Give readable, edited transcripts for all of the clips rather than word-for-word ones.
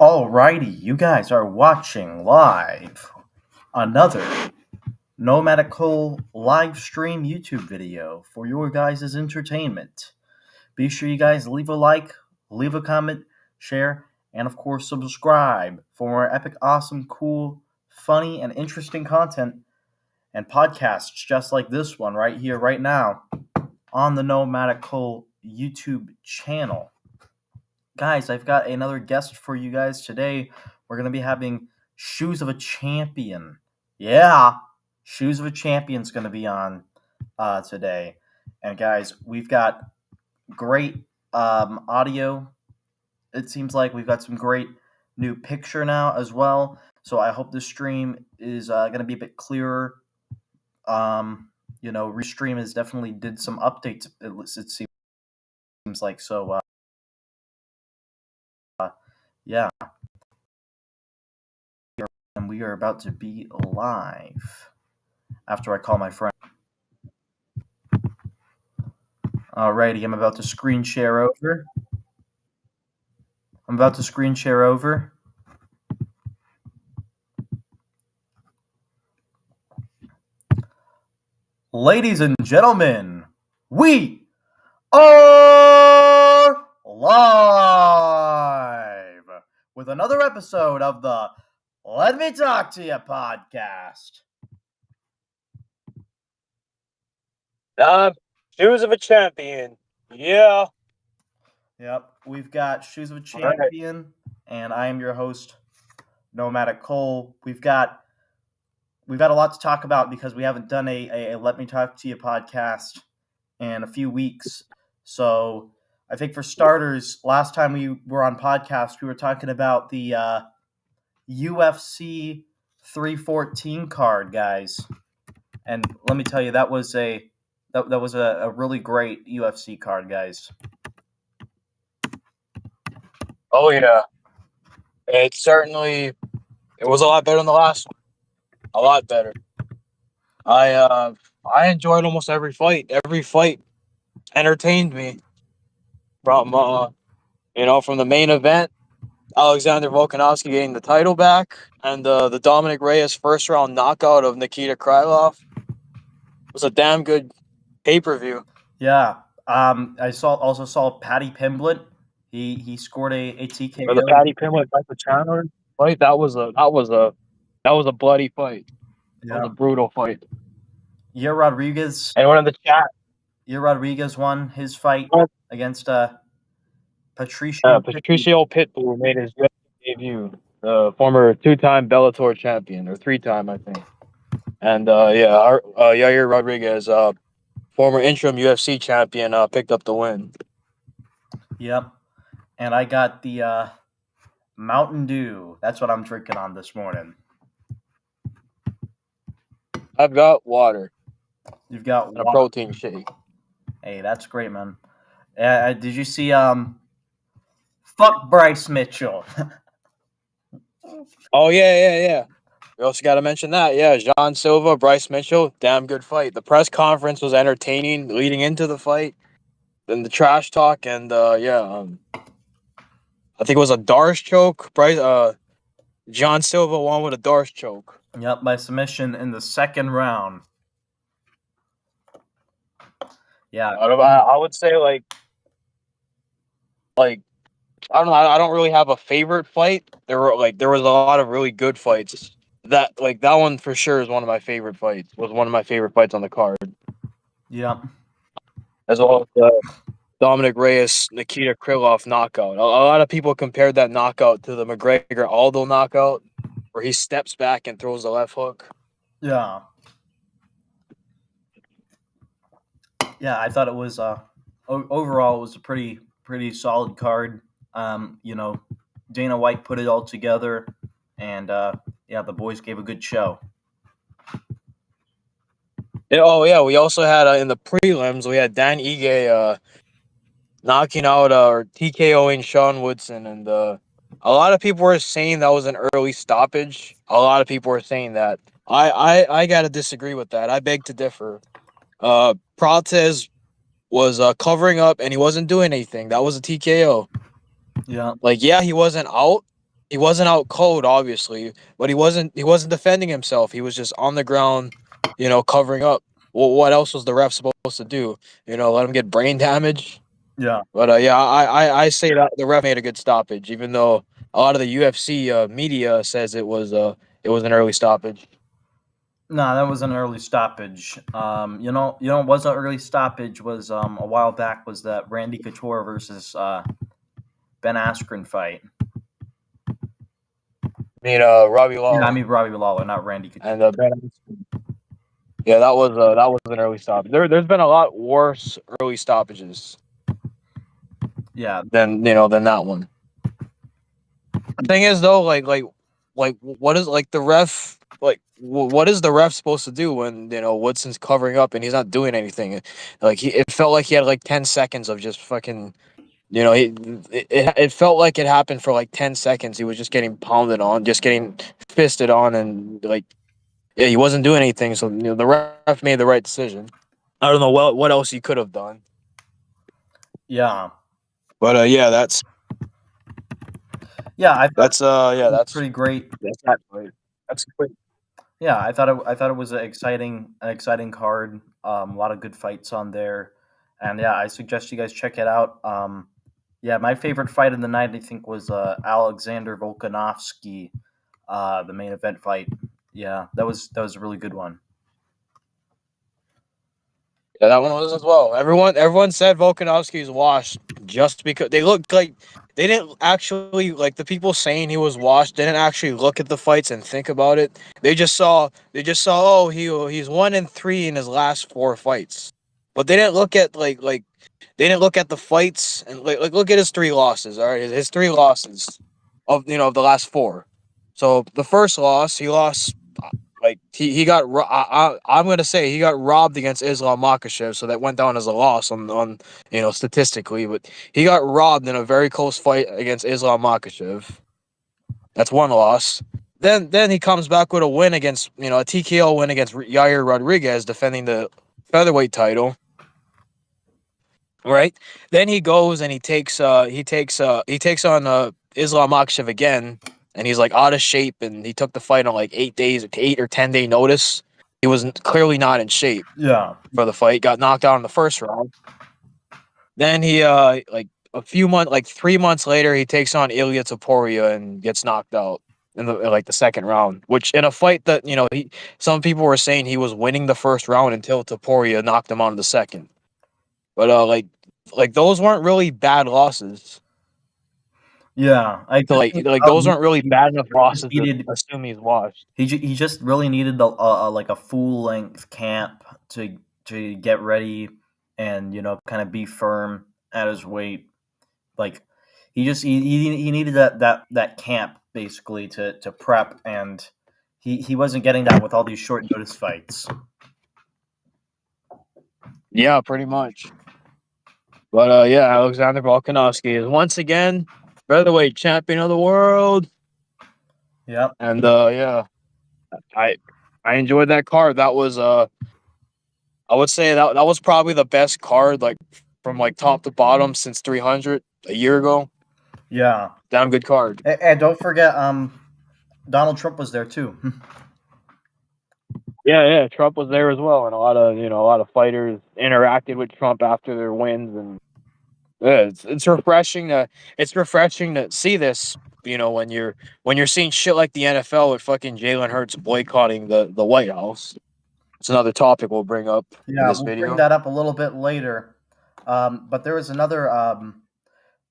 Alrighty, you guys are watching live another No Medical live stream YouTube video for your guys' entertainment. Be sure you guys leave a like, leave a comment, share, and of course subscribe for more epic, awesome, cool, funny, and interesting content and podcasts just like this one right here, right now on the No Medical YouTube channel. Guys, I've got another guest for you guys today. We're going to be having Shoes of a Champion. Yeah, Shoes of a Champion's going to be on today. And guys, we've got great audio. It seems like we've got some great new picture now as well. So I hope this stream is going to be a bit clearer. Restream has definitely did some updates. It seems like so. Yeah, and we are about to be live after I call my friend. Alrighty, I'm about to screen share over. Ladies and gentlemen, we are live with another episode of the Let Me Talk to You podcast. Shoes of a Champion. Yeah. Yep, we've got Shoes of a Champion, and I am your host, Nomadic Cole. We've got a lot to talk about because we haven't done a Let Me Talk to You podcast in a few weeks. So I think for starters, last time we were on podcast, we were talking about the UFC 314 card, guys. And let me tell you, that was a really great UFC card, guys. Oh yeah. It was a lot better than the last one. A lot better. I enjoyed almost every fight. Every fight entertained me. From from the main event, Alexander Volkanovski getting the title back, and the Dominic Reyes first round knockout of Nikita Krylov was a damn good pay-per-view. Yeah. I also saw Paddy Pimblett. He scored a TKO. For the Paddy Pimblett type of Chandler fight, that was a bloody fight. Yeah. That was a brutal fight. Yair Rodriguez. Anyone in the chat? Yair Rodriguez won his fight against Patricio Pitbull made his debut. The former two-time Bellator champion, or three-time, I think. And Yair Rodriguez, former interim UFC champion, picked up the win. Yep. And I got the Mountain Dew. That's what I'm drinking on this morning. I've got water. You've got and a protein shake. Hey, that's great, man. Did you see fuck Bryce Mitchell? Oh yeah. We also got to mention that. Yeah, John Silva, Bryce Mitchell, damn good fight. The press conference was entertaining leading into the fight. Then the trash talk and I think it was a Darce choke. John Silva won with a Darce choke. Yep, by submission in the second round. Yeah, I would say like I don't know. I don't really have a favorite fight. There was a lot of really good fights. That one for sure is one of my favorite fights. Was one of my favorite fights on the card, Yeah. as well as the Dominic Reyes Nikita Krylov knockout. A lot of people compared that knockout to the McGregor Aldo knockout, where he steps back and throws the left hook. Yeah. Yeah, I thought it was overall it was a pretty solid card. You know, Dana White put it all together, and yeah, the boys gave a good show. Yeah, oh yeah, we also had in the prelims we had Dan Ige knocking out or TKOing Sean Woodson, and a lot of people were saying that was an early stoppage. A lot of people were saying that. I gotta disagree with that. I beg to differ. Protez was covering up and he wasn't doing anything. That was a TKO. Yeah. Like, yeah, he wasn't out. He wasn't out cold, obviously, but he wasn't defending himself. He was just on the ground, covering up. Well, what else was the ref supposed to do? Let him get brain damage. Yeah. But yeah, I say that the ref made a good stoppage, even though a lot of the UFC media says it was an early stoppage. No, that was an early stoppage. Was an early stoppage was a while back was that Randy Couture versus Ben Askren fight. I mean, Robbie Yeah, I Lawler mean Robbie Lawler, not Randy Couture. and Ben. Yeah, that was an early stop. There's been a lot worse early stoppages Yeah. than that one. The thing is though, what is like the ref what is the ref supposed to do when Woodson's covering up and he's not doing anything? Like it felt like he had like 10 seconds of just fucking. It felt like it happened for like 10 seconds. He was just getting pounded on, just getting fisted on, and like yeah, he wasn't doing anything. So the ref made the right decision. I don't know what else he could have done. Yeah. But yeah, that's Yeah, I thought that's yeah, it was pretty great. that's that fight. That's quick. Yeah, I thought it was an exciting card. A lot of good fights on there, and yeah, I suggest you guys check it out. Yeah, my favorite fight of the night I think was Alexander Volkanovski, the main event fight. Yeah, that was a really good one. Yeah, that one was as well. Everyone said Volkanovski's washed just because they looked like they didn't actually like the people saying he was washed didn't actually look at the fights and think about it. They just saw oh he's 1-3 in his last four fights, but they didn't look at they didn't look at the fights and look at his three losses. All right, his three losses of the last four. So the first loss he lost like he got I'm gonna say he got robbed against Islam Makhachev, so that went down as a loss on statistically, but he got robbed in a very close fight against Islam Makhachev. That's one loss. Then he comes back with a win against a TKO win against Yair Rodriguez, defending the featherweight title. Right. Then he goes and he takes on Islam Makhachev again, and he's like out of shape, and he took the fight on like 8 days, 8 or 10 day notice. He was clearly not in shape Yeah, for the fight. Got knocked out in the first round. Then he like a few months, like 3 months later, he takes on Ilya Topuria and gets knocked out in the second round. Which in a fight that some people were saying he was winning the first round until Topuria knocked him out in the second. But those weren't really bad losses. yeah. I So just think those aren't really bad enough he just losses to needed assume he's washed. he just really needed like a full length camp to get ready and kind of be firm at his weight. Like he needed that camp basically to prep, and he wasn't getting that with all these short notice fights. Yeah, pretty much. But yeah, Alexander Volkanovski is once again featherweight champion of the world. Yep. And yeah, I I enjoyed that card. That was I would say that was probably the best card from top to bottom since 300 a year ago. Yeah. Damn good card. And don't forget, Donald Trump was there too. Yeah, yeah. Trump was there as well, and a lot of fighters interacted with Trump after their wins, and Yeah, it's refreshing to see this. You know, when you're seeing shit like the NFL with fucking Jalen Hurts boycotting the White House. It's another topic we'll bring up in Yeah, this we'll bring video. that up a little bit later. But there was another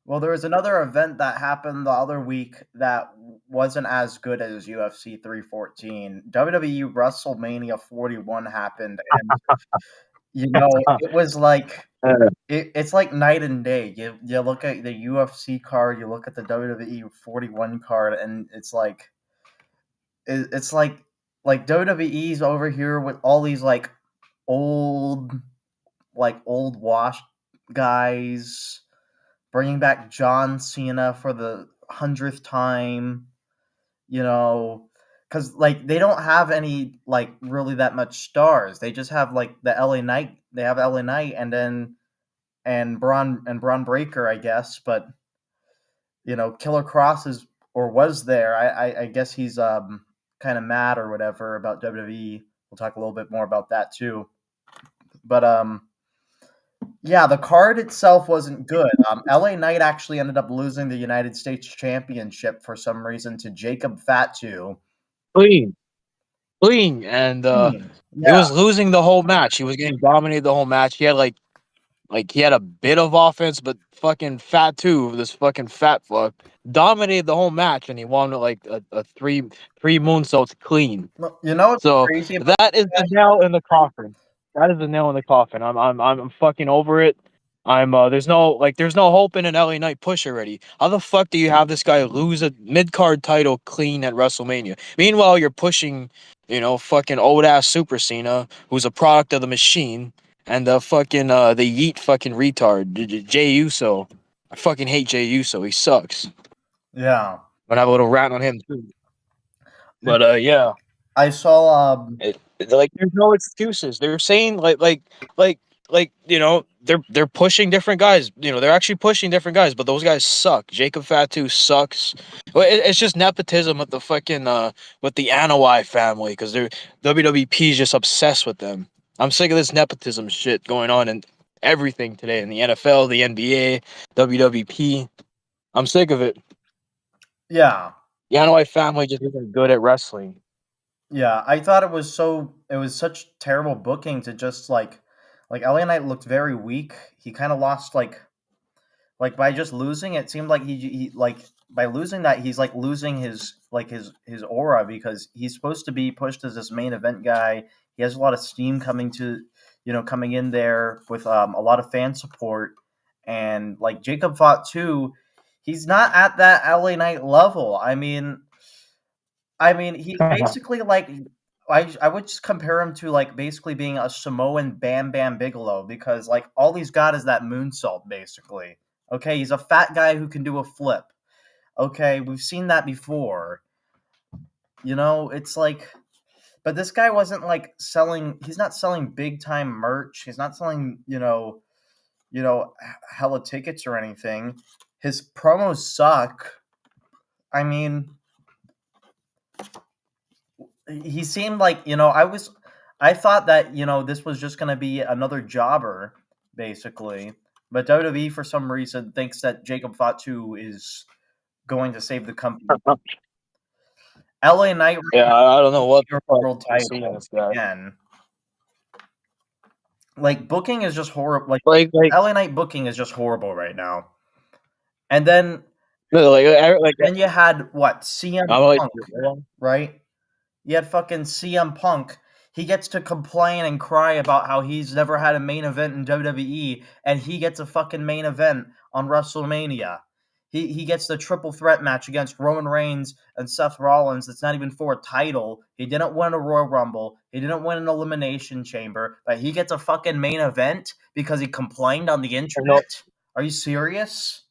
well, there was another event that happened the other week that wasn't as good as UFC 314. WWE WrestleMania 41 happened, and it was like it's like night and day. You look at the UFC card, you look at the WWE 41 card, and it's like WWE's over here with all these old old washed guys bringing back John Cena for the 100th time, because they don't have any really that much stars. They just have the LA Knight. They have LA Knight, and Braun Breaker, I guess. But Killer Cross is or was there. I guess he's kind of mad or whatever about WWE. We'll talk a little bit more about that too. But yeah, the card itself wasn't good. LA Knight actually ended up losing the United States Championship for some reason to Jacob Fatu. Clean, clean, and he Yeah, was losing the whole match. He was getting dominated the whole match. He had he had a bit of offense, but fucking Fat Two, this fucking fat fuck, dominated the whole match, and he won with a three moonsaults clean. well, what's So crazy about that is the nail in the coffin. That is the nail in the coffin. I'm fucking over it. I'm there's no hope in an LA Knight push already. How the fuck do you have this guy lose a mid card title clean at WrestleMania? Meanwhile, you're pushing, fucking old ass Super Cena, who's a product of the machine, and the fucking the Yeet fucking retard, Jay Uso. I fucking hate Jay Uso. He sucks. Yeah, I'm gonna have a little rant on him too. But yeah. I saw. There's no excuses. They're saying they're pushing different guys. They're actually pushing different guys, but those guys suck. Jacob Fatu sucks. Well, it's just nepotism with the fucking with the Anoa'i family because they're WWP is just obsessed with them. I'm sick of this nepotism shit going on in everything today in the NFL, the NBA, WWP. I'm sick of it. Yeah, The Anoa'i family just isn't good at wrestling. yeah. I thought it was such terrible booking to just LA Knight looked very weak. He kind of lost by just losing. It seemed like he by losing that he's losing his aura because he's supposed to be pushed as this main event guy. He has a lot of steam coming in there with a lot of fan support, and Jacob fought too. He's not at that LA Knight level. I mean, he's basically I would just compare him to basically being a Samoan Bam Bam Bigelow because all he's got is that moonsault basically. Okay, he's a fat guy who can do a flip. Okay, we've seen that before. It's but this guy wasn't selling. He's not selling big time merch. He's not selling hella tickets or anything. His promos suck. I mean, he seemed I thought that this was just gonna be another jobber basically, but WWE for some reason thinks that Jacob Fatu is going to save the company. LA Knight right Yeah, I don't know what now the fuck world I'm seeing title this guy. again. Booking is just horrible. Like LA Knight booking is just horrible right now. And then no, you had what CM I'm like Punk, right? You had fucking CM Punk. He gets to complain and cry about how he's never had a main event in WWE, and he gets a fucking main event on WrestleMania. He gets the triple threat match against Roman Reigns and Seth Rollins. That's not even for a title. He didn't win a Royal Rumble. He didn't win an Elimination Chamber, but he gets a fucking main event because he complained on the no, internet. Are you serious?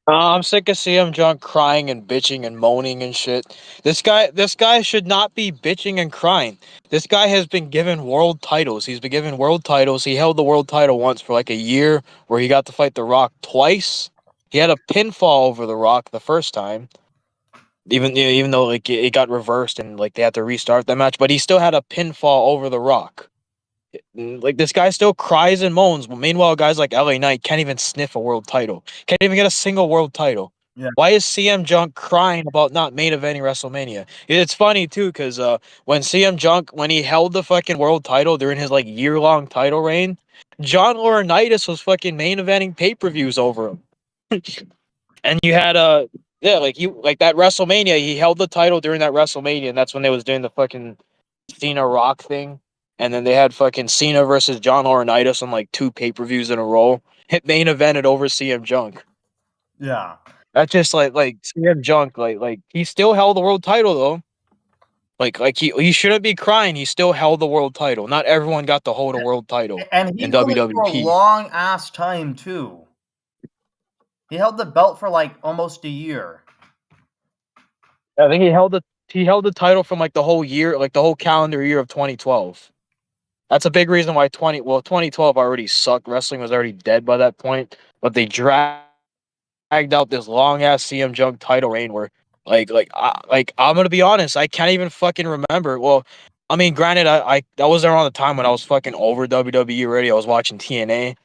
I'm sick of CM John crying and bitching and moaning and shit. This guy should not be bitching and crying. This guy has been given world titles. He's been given world titles. He held the world title once for like a year, where he got to fight The Rock twice. He had a pinfall over The Rock the first time, even though it got reversed and they had to restart the match, but he still had a pinfall over The Rock. Like this guy still cries and moans. Meanwhile, guys like LA Knight can't even sniff a world title. Can't even get a single world title. Yeah. Why is CM Junk crying about not main eventing WrestleMania? It's funny too, because when CM Junk, when he held the fucking world title during his like year-long title reign, John Laurinaitis was fucking main eventing pay-per-views over him. And you had yeah, like you like that WrestleMania, he held the title during that WrestleMania, and that's when they was doing the fucking Cena Rock thing. And then they had fucking Cena versus John Laurinaitis on like 2 pay-per-views in a row. Hit main evented over CM Junk. Yeah. That's just like CM Junk, like he still held the world title though. Like he shouldn't be crying. He still held the world title. Not everyone got to hold a world title And he in held it for a WWP. long ass time too. He held the belt for like almost a year. I think he held the title from like the whole year, like the whole calendar year of 2012. That's a big reason why 2012 already sucked. Wrestling was already dead by that point, but they dragged out this long ass CM Junk title reign where like I'm gonna be honest, I can't even fucking remember. Well, I mean, granted, I was around the time when I was fucking over WWE already. I was watching TNA.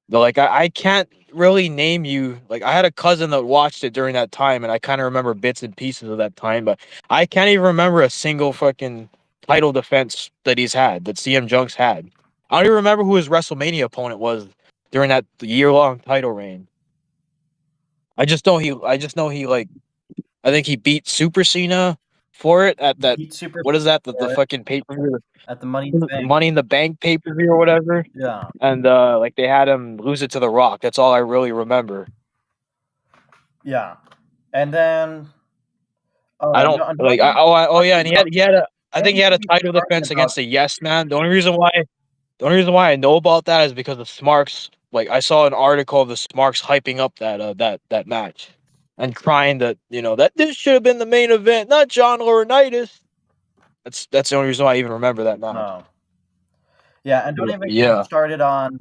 But like I can't really name you, like I had a cousin that watched it during that time and I kind of remember bits and pieces of that time, but I can't even remember a single fucking title defense that he's had, that CM Junk's had. I don't even remember who his WrestleMania opponent was during that year-long title reign. I just know he like I think he beat Super Cena for it at that, Beat Super what is that, the for it fucking pay-per-view, at the Money in the Bank. Money in the Bank pay-per-view or whatever. Yeah. And like they had him lose it to The Rock. That's all I really remember. Yeah. And then I don't like. Oh yeah, and he had a. I think don't he had a even get me title started defense about against the Yes Man. The only reason why I know about that is because of Smarks. Like I saw an article of the Smarks hyping up that match, and crying that that this should have been the main event, not John Laurinaitis. That's the only reason why I even remember that match. no. Yeah, and don't even get me Yeah. started on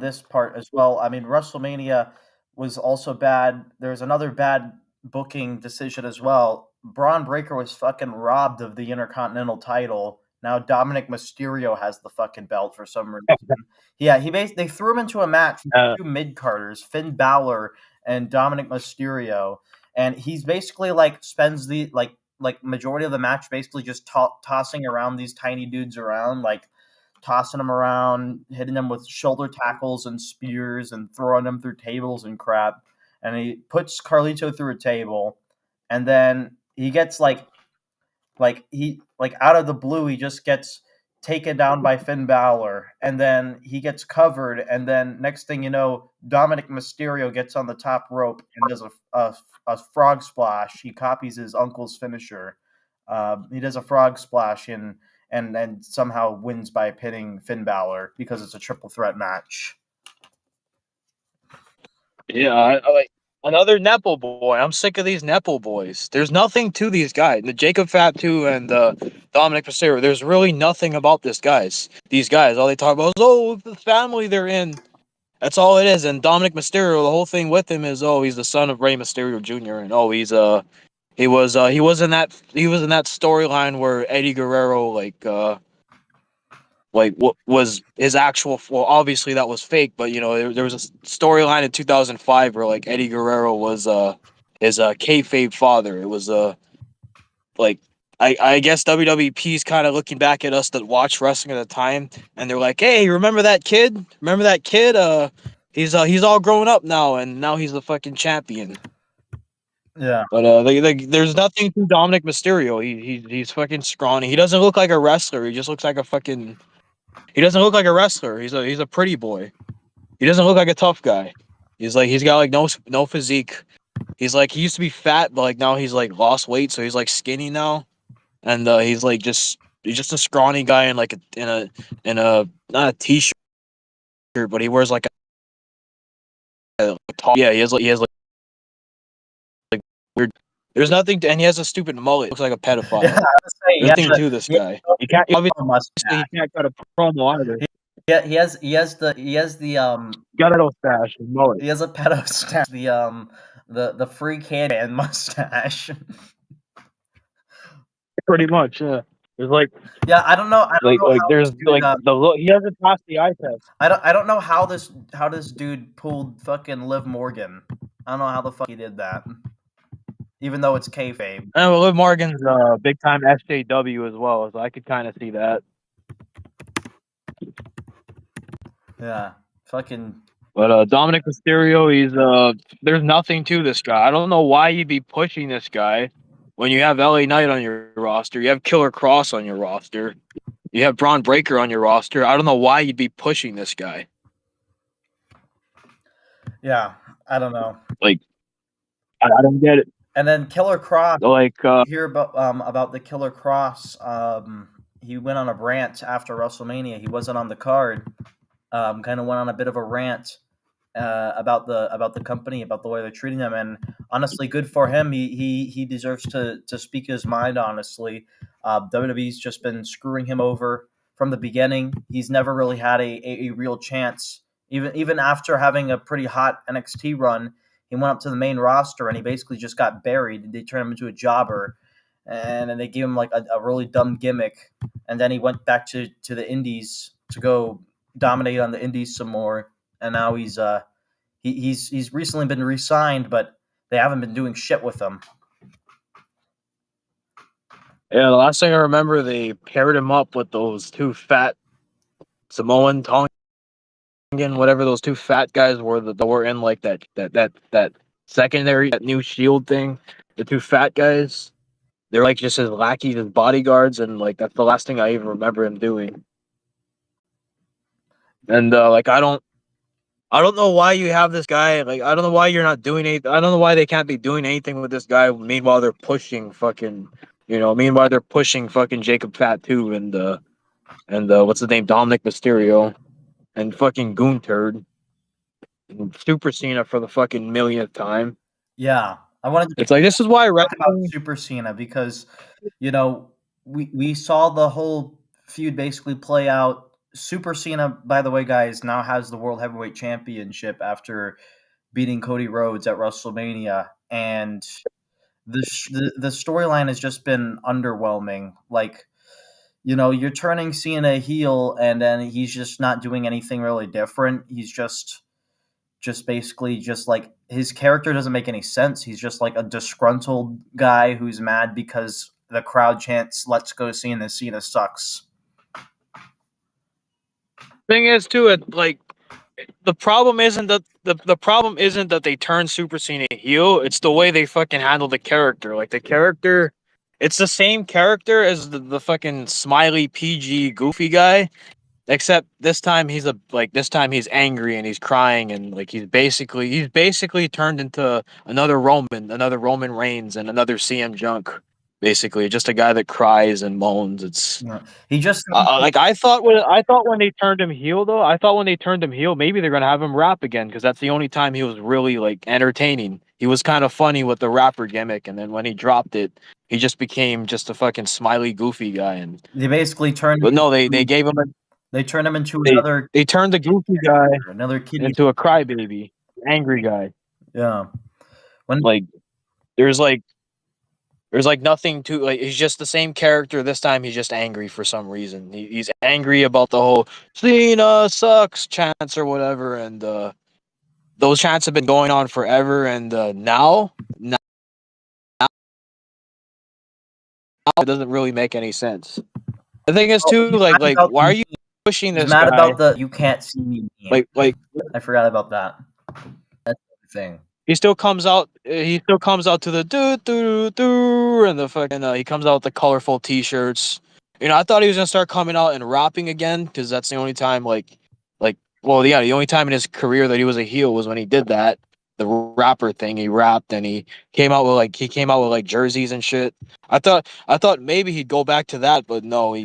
this part as well. I mean, WrestleMania was also bad. There's another bad booking decision as well. Braun Breaker was fucking robbed of the Intercontinental title. Now Dominic Mysterio has the fucking belt for some reason. Yeah, they threw him into a match with Uh, two mid carders, Finn Balor and Dominic Mysterio, and he's basically like spends the like majority of the match basically just tossing around these tiny dudes around like tossing them around, hitting them with shoulder tackles and spears, and throwing them through tables and crap. And he puts Carlito through a table, and then he gets like out of the blue, he just gets taken down by Finn Balor, and then he gets covered, and then next thing you know, Dominic Mysterio gets on the top rope and does a frog splash. He copies his uncle's finisher. He does a frog splash and somehow wins by pinning Finn Balor because it's a triple threat match. Yeah, I like another Nepo boy. I'm sick of these Nepo boys. There's nothing to these guys. The Jacob Fatu and Dominic Mysterio. There's really nothing about this guys. These guys, all they talk about is the family they're in. That's all it is. And Dominic Mysterio, the whole thing with him is he's the son of Rey Mysterio Jr. and he was in that storyline where Eddie Guerrero like what was his actual, well obviously that was fake, but there was a storyline in 2005 where like Eddie Guerrero was his kayfabe father. It was like I guess WWP's kind of looking back at us that watched wrestling at the time, and they're like, hey, remember that kid, he's all grown up now, and now he's the fucking champion. Yeah, But there's nothing to Dominic Mysterio. He's fucking scrawny. He doesn't look like a wrestler. He just looks like a fucking, he doesn't look like a wrestler. He's a pretty boy. He doesn't look like a tough guy. He's got like no physique. He's like, he used to be fat, but like now he's like lost weight, so he's like skinny now. And he's just a scrawny guy in like a not a t-shirt, but he wears like a top. Yeah, he has like weird. There's nothing to, and he has a stupid mullet. Looks like a yeah. I pedophile. was saying, There's nothing to this guy. He can't, a mustache. he can't cut a promo either. Yeah, he has the Got a stash, mullet. he has a pedo stash, the free can mustache. Pretty much, yeah. There's like Yeah, I don't know. I don't know how there's this dude. like he hasn't passed the eye test. I don't know how this dude pulled fucking Liv Morgan. I don't know how the fuck he did that. Even though it's kayfabe. And Liv Morgan's big time SJW as well, so I could kind of see that. Yeah, fucking. But Dominic Mysterio, there's nothing to this guy. I don't know why you'd be pushing this guy when you have LA Knight on your roster, you have Killer Cross on your roster, you have Braun Breaker on your roster. I don't know why you'd be pushing this guy. Yeah, I don't know. Like, I don't get it. And then Killer Cross. Like, You hear about the Killer Cross. He went on a rant after WrestleMania. He wasn't on the card. Kind of went on a bit of a rant about the company, about the way they're treating them, and honestly, good for him. He deserves to speak his mind. Honestly, WWE's just been screwing him over from the beginning. He's never really had a real chance. Even after having a pretty hot NXT run, he went up to the main roster and he basically just got buried. They turned him into a jobber, and then they gave him like a really dumb gimmick, and then he went back to the Indies to go dominate on the Indies some more. And now he's recently been re-signed, but they haven't been doing shit with him. yeah, the last thing I remember, they paired him up with those two fat Samoan Tongan, whatever those two fat guys were that were in like that secondary, that new Shield thing. The two fat guys, they're like just his lackeys, his bodyguards, and like that's the last thing I even remember him doing. And like I don't know why you have this guy. Like I don't know why you're not doing anything. I don't know why they can't be doing anything with this guy. Meanwhile, they're pushing fucking, Meanwhile, they're pushing fucking Jacob Fatu and what's his name, Dominic Mysterio, and fucking Goon Turd, and Super Cena for the fucking millionth time. Yeah, I wanted to It's like this is why talk about wrestling. Super Cena because we saw the whole feud basically play out. Super Cena, by the way, guys, now has the World Heavyweight Championship after beating Cody Rhodes at WrestleMania, and the storyline has just been underwhelming. Like, you're turning Cena heel, and then he's just not doing anything really different. He's just basically just like his character doesn't make any sense. He's just like a disgruntled guy who's mad because the crowd chants "Let's go Cena, Cena sucks." Thing is, too, it like the problem isn't that the problem isn't that they turn Super Cena heel. It's the way they fucking handle the character. Like the character, it's the same character as the fucking smiley PG goofy guy, except this time he's angry and he's crying and like he's basically turned into another Roman Reigns and another CM Junk. Basically, just a guy that cries and moans. It's He just like I thought when they turned him heel though, maybe they're gonna have him rap again because that's the only time he was really like entertaining. He was kind of funny with the rapper gimmick, and then when he dropped it, he just became just a fucking smiley, goofy guy. And they basically turned but no, they gave him they turned him into they another they turned the goofy guy kitty. into a crybaby, angry guy. Yeah. When Like there's like there's like nothing to like. He's just the same character. This time he's just angry for some reason. He's angry about the whole Cena sucks chants or whatever, and those chants have been going on forever. And now it doesn't really make any sense. The thing is too, he's mad about why are you pushing he's this mad guy? about the "you can't see me" meme. Like I forgot about that. That's the thing. he still comes out. He still comes out to the do do do, and the fucking. He comes out with the colorful T-shirts. I thought he was gonna start coming out and rapping again because that's the only time, well, yeah, the only time in his career that he was a heel was when he did that, the rapper thing. He rapped and he came out with like jerseys and shit. I thought maybe he'd go back to that, but no,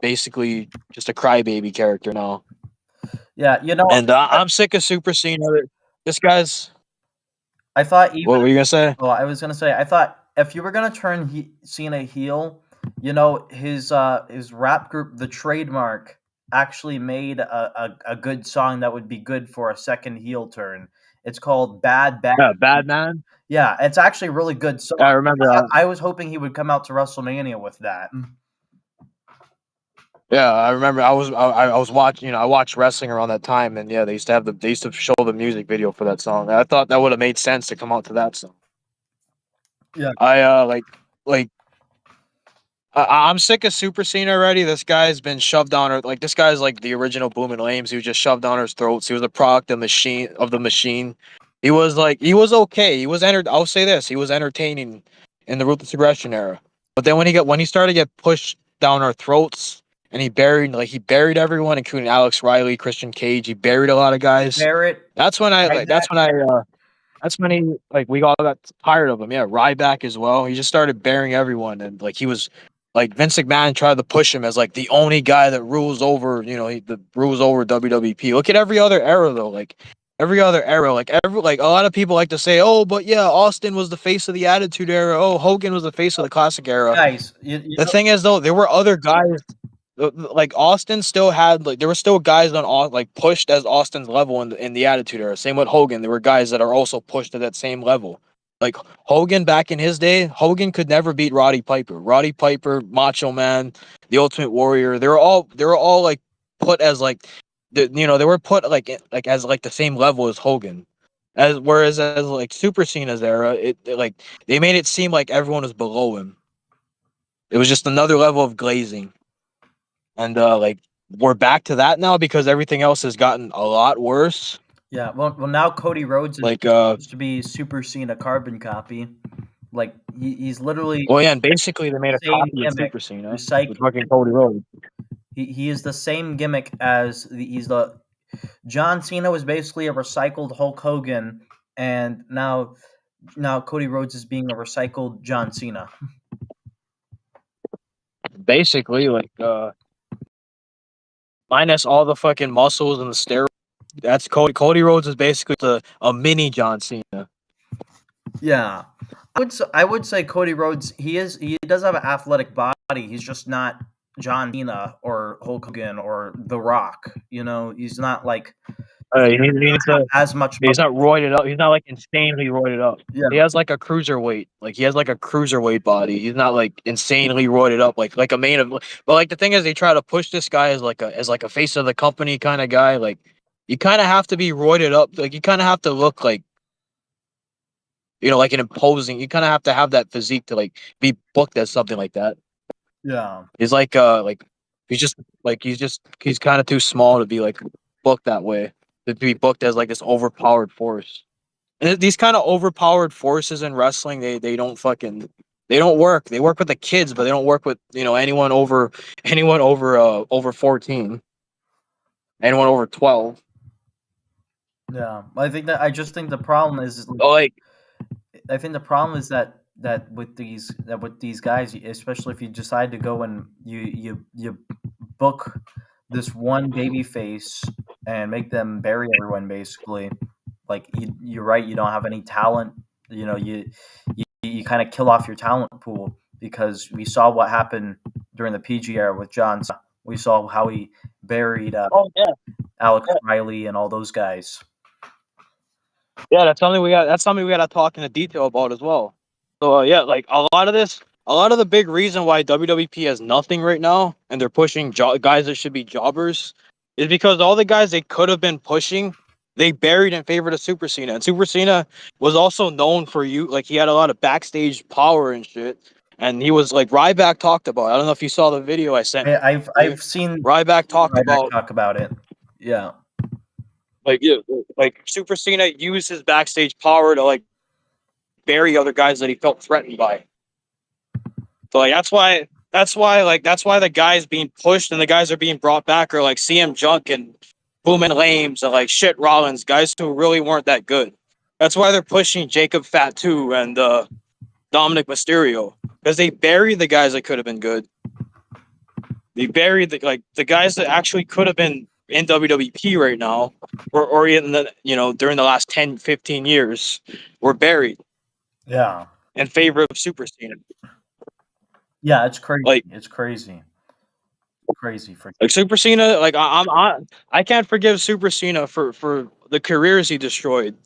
basically just a crybaby character now. Yeah, And I'm sick of Super Cena. This guy's. I thought even What were you gonna say? Oh, I was gonna say, I thought if you were gonna turn Cena heel, his rap group, The Trademark, actually made a good song that would be good for a second heel turn. It's called Bad Bad. Yeah, Bad Man. Yeah, it's actually a really good song. I remember that. I was hoping he would come out to WrestleMania with that. Yeah, I remember. I was watching. I watched wrestling around that time, and yeah, they used to show the music video for that song. I thought that would have made sense to come out to that song. Yeah. I like I'm sick of Super Cena already. This guy's been shoved down her like this guy's like the original Boomin' Lames. He was just shoved down his throats. He was a product of the machine. He was okay. He was I'll say this. He was entertaining in the Ruthless Aggression era. But then when he started to get pushed down our throats and he buried everyone, including Alex Riley, Christian Cage. He buried a lot of guys. Barrett, That's when I like Ryback. that's when he like we all got tired of him. Yeah, Ryback as well. He just started burying everyone, and like he was like Vince McMahon tried to push him as like the only guy that rules over the rules over WWP. Look at every other era though, like every other era, like a lot of people like to say, oh, but yeah, Austin was the face of the Attitude Era. Oh, Hogan was the face of the Classic Era. Guys, you The know, thing is though, there were other guys like Austin still had like there were still guys on like pushed as Austin's level in the Attitude Era. Same with Hogan. There were guys that are also pushed to that same level. Like Hogan back in his day, Hogan could never beat Roddy Piper. Roddy Piper, Macho Man, the Ultimate Warrior. They were all like put as like they were put like as like the same level as Hogan. As like Super Cena's era, like they made it seem like everyone was below him. It was just another level of glazing. And like we're back to that now because everything else has gotten a lot worse. yeah. Well, now Cody Rhodes is Like supposed to be Super Cena carbon copy. Like he's literally well yeah, and basically they made a the same copy of gimmick, Super Cena with recycled. fucking Cody Rhodes. He is the same gimmick as he's the John Cena was basically a recycled Hulk Hogan, and now Cody Rhodes is being a recycled John Cena. Basically, like minus all the fucking muscles and the steroids. That's Cody Rhodes is basically a mini John Cena. Yeah, I would say Cody Rhodes. He does have an athletic body. He's just not John Cena or Hulk Hogan or The Rock. He's not like He needs to as much He's muscle. not roided up. He's not like insanely roided up. Yeah, He has like a cruiserweight. Like he has like a cruiserweight body. He's not like insanely roided up like a main of. But like the thing is, they try to push this guy as like a face of the company kind of guy. Like you kind of have to be roided up. Like you kind of have to look like like an imposing. You kind of have to have that physique to like be booked as something like that. yeah, He's like he's kind of too small to be like booked that way. To be booked as like this overpowered force. And these kind of overpowered forces in wrestling, they don't work. They work with the kids, but they don't work with anyone over 14, anyone over 12. yeah. I just think the problem is Like I think the problem is that with these guys, especially if you decide to go and you book this one baby face and make them bury everyone basically. Like you're right, you don't have any talent. You kind of kill off your talent pool because we saw what happened during the PG era with John Cena. We saw how he buried oh yeah, Alex Riley and all those guys. yeah, that's something we got to talk in detail about as well. So yeah, like a lot of the big reason why WWP has nothing right now, and they're pushing guys that should be jobbers, is because all the guys they could have been pushing, they buried in favor of Super Cena. And Super Cena was also known for like he had a lot of backstage power and shit. And he was like Ryback talked about. I don't know if you saw the video I sent you. I've seen Ryback talked Ryback about talk about it. Yeah, like yeah, like Super Cena used his backstage power to like bury other guys that he felt threatened by. So like that's why the guys being pushed and the guys are being brought back are like CM Junk and Boomin' Lames and like shit Rollins, guys who really weren't that good. That's why they're pushing Jacob Fatu and Dominic Mysterio because they buried the guys that could have been good. They buried the guys that actually could have been in WWP right now or in the during the last 10, 15 years were buried yeah, in favor of Super Cena. yeah. It's crazy. Like It's crazy. Crazy for Like Super Cena, like I can't forgive Super Cena for the careers he destroyed,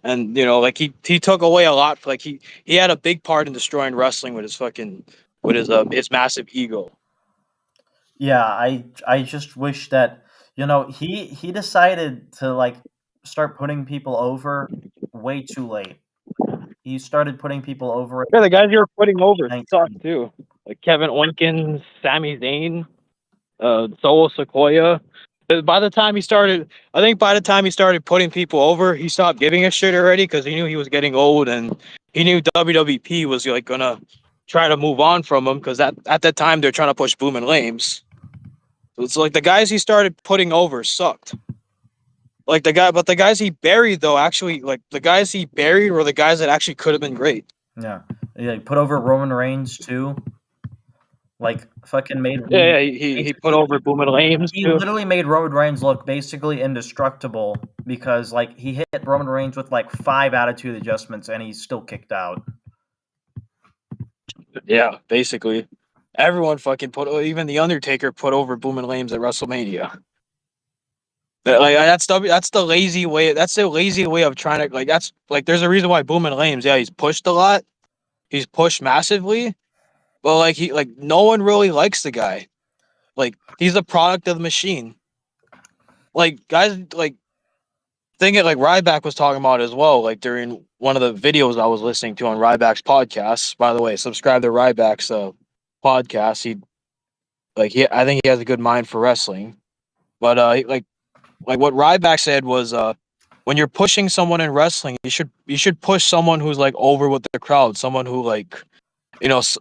and like he took away a lot. Like he had a big part in destroying wrestling with his fucking with his massive ego. Yeah, I just wish that he decided to like start putting people over way too late. He started putting people over at Yeah, the guys you were putting over 19. suck too. Like Kevin Owens, Sami Zayn, Solo Sequoia. By the time he started, I think by the time he started putting people over, he stopped giving a shit already because he knew he was getting old and he knew WWP was like gonna try to move on from him because at that time they're trying to push Boom and Lames. So it's like the guys he started putting over sucked. Like the guys he buried though actually like the guys he buried were the guys that actually could have been great. Yeah. Yeah, he put over Roman Reigns too. Like fucking made Yeah, he put basically over Boom and Lames he too. literally made Roman Reigns look basically indestructible because like he hit Roman Reigns with like 5 attitude adjustments and he's still kicked out. Yeah, basically. Everyone fucking put even the Undertaker put over Boom and Lames at WrestleMania. Like that's the lazy way. That's the lazy way of trying to like. That's like there's a reason why Boom and Lames. Yeah, he's pushed a lot. He's pushed massively, but like no one really likes the guy. Like he's a product of the machine. Like guys like thing it like Ryback was talking about as well. Like during one of the videos I was listening to on Ryback's podcast. By the way, subscribe to Ryback's podcast. I think he has a good mind for wrestling. But like what Ryback said was when you're pushing someone in wrestling, you should push someone who's like over with the crowd, someone who like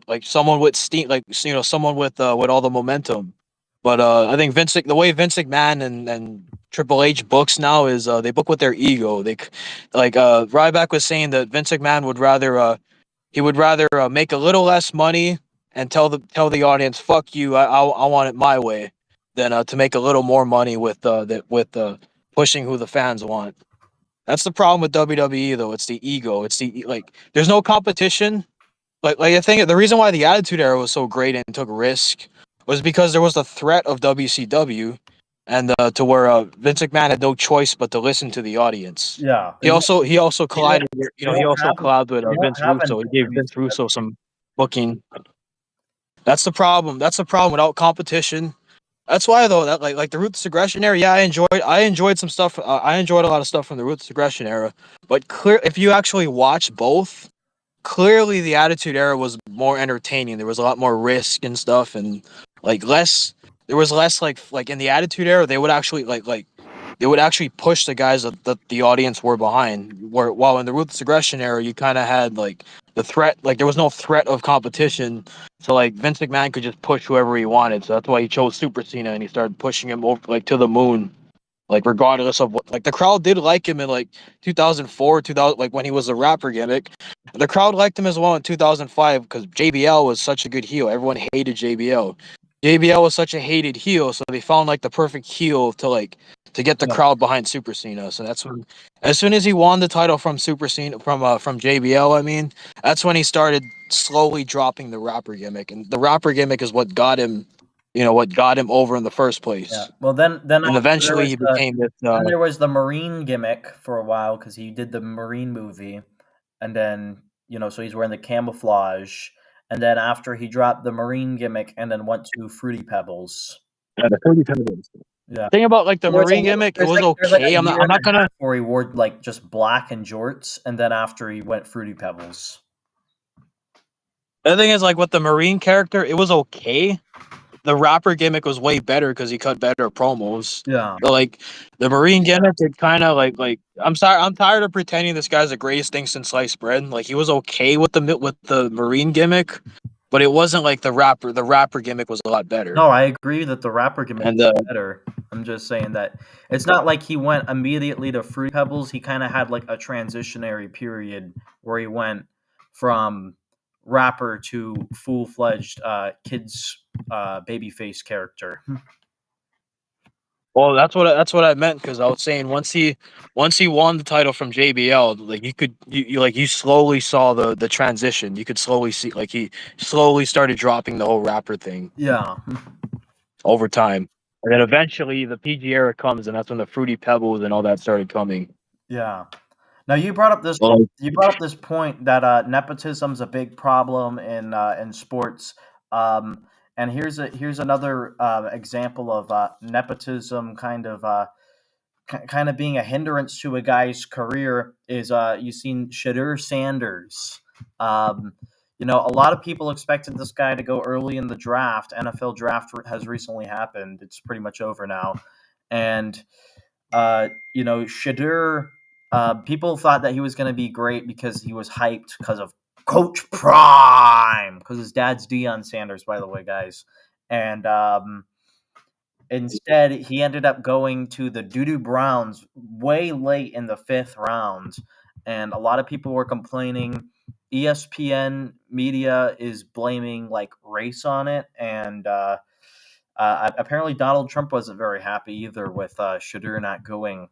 like someone with steam, like someone with all the momentum. But I think the way Vince McMahon and Triple H books now is they book with their ego. Like Ryback was saying that Vince McMahon would rather make a little less money and tell the audience "fuck you, I want it my way," than to make a little more money with pushing who the fans want. That's the problem with WWE though. It's the ego. It's the like. There's no competition. Like I think the reason why the Attitude Era was so great and took risk was because there was the threat of WCW, and to where Vince McMahon had no choice but to listen to the audience. Yeah. He also You don't collided. you He don't also have collided with you don't Vince have any Russo. He gave Vince Russo WCW. some booking. That's the problem. That's the problem without competition. That's why though that like the Ruthless Aggression era. Yeah, I enjoyed some stuff. I enjoyed a lot of stuff from the Ruthless Aggression era. But clear if you actually watch both, clearly the Attitude Era was more entertaining. There was a lot more risk and stuff, and like less. There was less like in the Attitude Era. They would actually they would actually push the guys that the audience were behind. Where while in the Ruthless Aggression Era, you kind of had like the threat. Like there was no threat of competition. So like Vince McMahon could just push whoever he wanted. So that's why he chose Super Cena and he started pushing him over like to the moon. Like regardless of what, like the crowd did like him in like 2004, 2000, like when he was a rapper gimmick. The crowd liked him as well in 2005 because JBL was such a good heel. Everyone hated JBL. JBL was such a hated heel, so they found like the perfect heel to get the Yeah. crowd behind Super Cena. So that's when, as soon as he won the title from Super Cena from JBL, I mean, that's when he started slowly dropping the rapper gimmick, and the rapper gimmick is what got him, what got him over in the first Yeah. place. Well, then And also there eventually was he became this. the Marine gimmick for a while because he did the Marine movie, and then so he's wearing the camouflage, and then after he dropped the Marine gimmick, and then went to Fruity Pebbles. The 30 Penguins. Yeah. Thing about like the There was a Marine little, gimmick, it was there's like okay. a I'm not. year I'm and not a gonna. half where he wore like just black and jorts, and then after he went Fruity Pebbles. The thing is, like with the Marine character, it was okay. The rapper gimmick was way better because he cut better promos. Yeah. But like the Marine gimmick, it kind of like I'm sorry, I'm tired of pretending this guy's the greatest thing since sliced bread. Like he was okay with the Marine gimmick, but it wasn't like the rapper. The rapper gimmick was a lot better. No, I agree that the rapper gimmick And is better. I'm just saying that it's not like he went immediately to Fruity Pebbles. He kind of had like a transitionary period where he went from rapper to full-fledged kids babyface character. well, that's what I meant because I was saying once he won the title from JBL, like you slowly saw the transition. You could slowly see like he slowly started dropping the whole rapper thing Yeah. over time, and then eventually the PG era comes, and that's when the Fruity Pebbles and all that started coming. Yeah. Now Well, you brought up this point that nepotism's a big problem in sports. Um, And here's another example of nepotism kind of being a hindrance to a guy's career is you've seen Shadur Sanders. Um, a lot of people expected this guy to go early in the draft. NFL draft has recently happened. It's pretty much over now. And, Shadur, people thought that he was going to be great because he was hyped because of Coach Prime, because his dad's Deion Sanders, by the way, guys. And instead, he ended up going to the Doo-Doo Browns way late in the fifth round, and a lot of people were complaining. ESPN media is blaming like race on it, and apparently Donald Trump wasn't very happy either with Shadur not going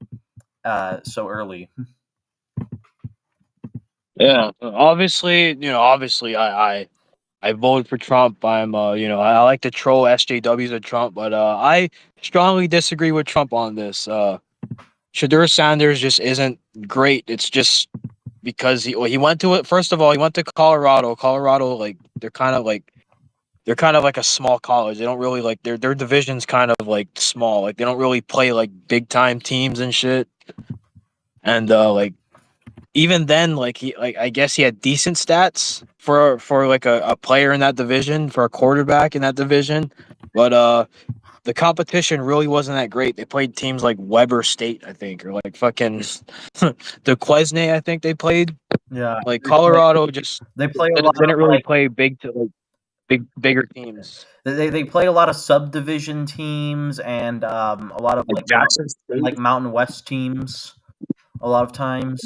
so early. Yeah, obviously, I voted for Trump. I like to troll SJWs at Trump, but I strongly disagree with Trump on this. Shadur Sanders just isn't great. It's just because he went to it. First of all, he went to Colorado. Colorado, like they're kind of like a small college. They don't really like their division's kind of like small. Like they don't really play like big time teams and shit. And like even then, like I guess he had decent stats for like a player in that division, for a quarterback in that division. But the competition really wasn't that great. They played teams like Weber State, I think, or like fucking the Quesnay, I think they played. Yeah, Like Colorado just they play a lot didn't of really play bigger teams. they play a lot of subdivision teams and a lot of Like Jackson State. like Mountain West teams. A lot of times.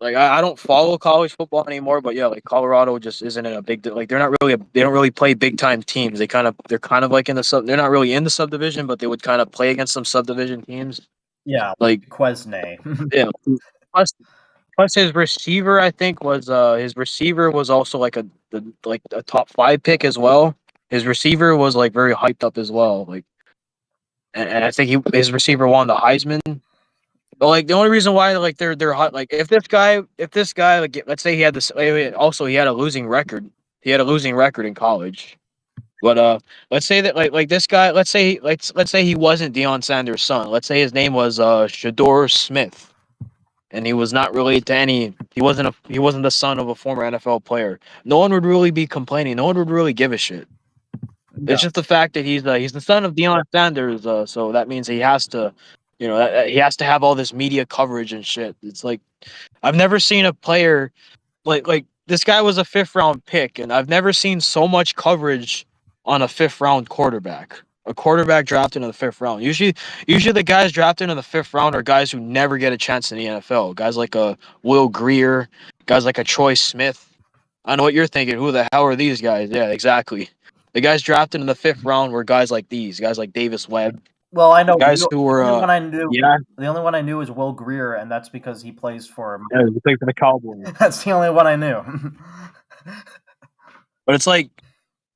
Like I don't follow college football anymore, but yeah, like Colorado just isn't in a big like they're not really they don't really play big time teams. They're kind of like in the sub. They're not really in the subdivision, but they would kind of play against some subdivision teams. Yeah, Like Quesnay. yeah. Plus, plus his receiver, I think his receiver was also like a top 5 pick as well. His receiver was like very hyped up as well. Like and I think his receiver won the Heisman. But like the only reason why like they're hot like if this guy like let's say he had this also he had a losing record. He had a losing record in college. But let's say that like this guy let's say he wasn't Deion Sanders' son. Let's say his name was Shador Smith. And he was not related to any he wasn't the son of a former NFL player. No one would really be complaining. No one would really give a shit. Yeah. It's just the fact that he's the son of Deion Sanders, so that means he has to, he has to have all this media coverage and shit. It's like I've never seen a player like this guy was a fifth round pick, and I've never seen so much coverage on a fifth round quarterback. A quarterback drafted in the fifth round. Usually the guys drafted in the fifth round are guys who never get a chance in the NFL. Guys like a Will Greer, guys like a Troy Smith. I know what you're thinking. Who the hell are these guys? Yeah, exactly. The guys drafted in the fifth round were guys like these, guys like Davis Webb, Well, I know guys who were the only one I knew. yeah, The only one I knew is Will Greer, and that's because he plays for. he played for the Cowboys. That's the only one I knew. But it's like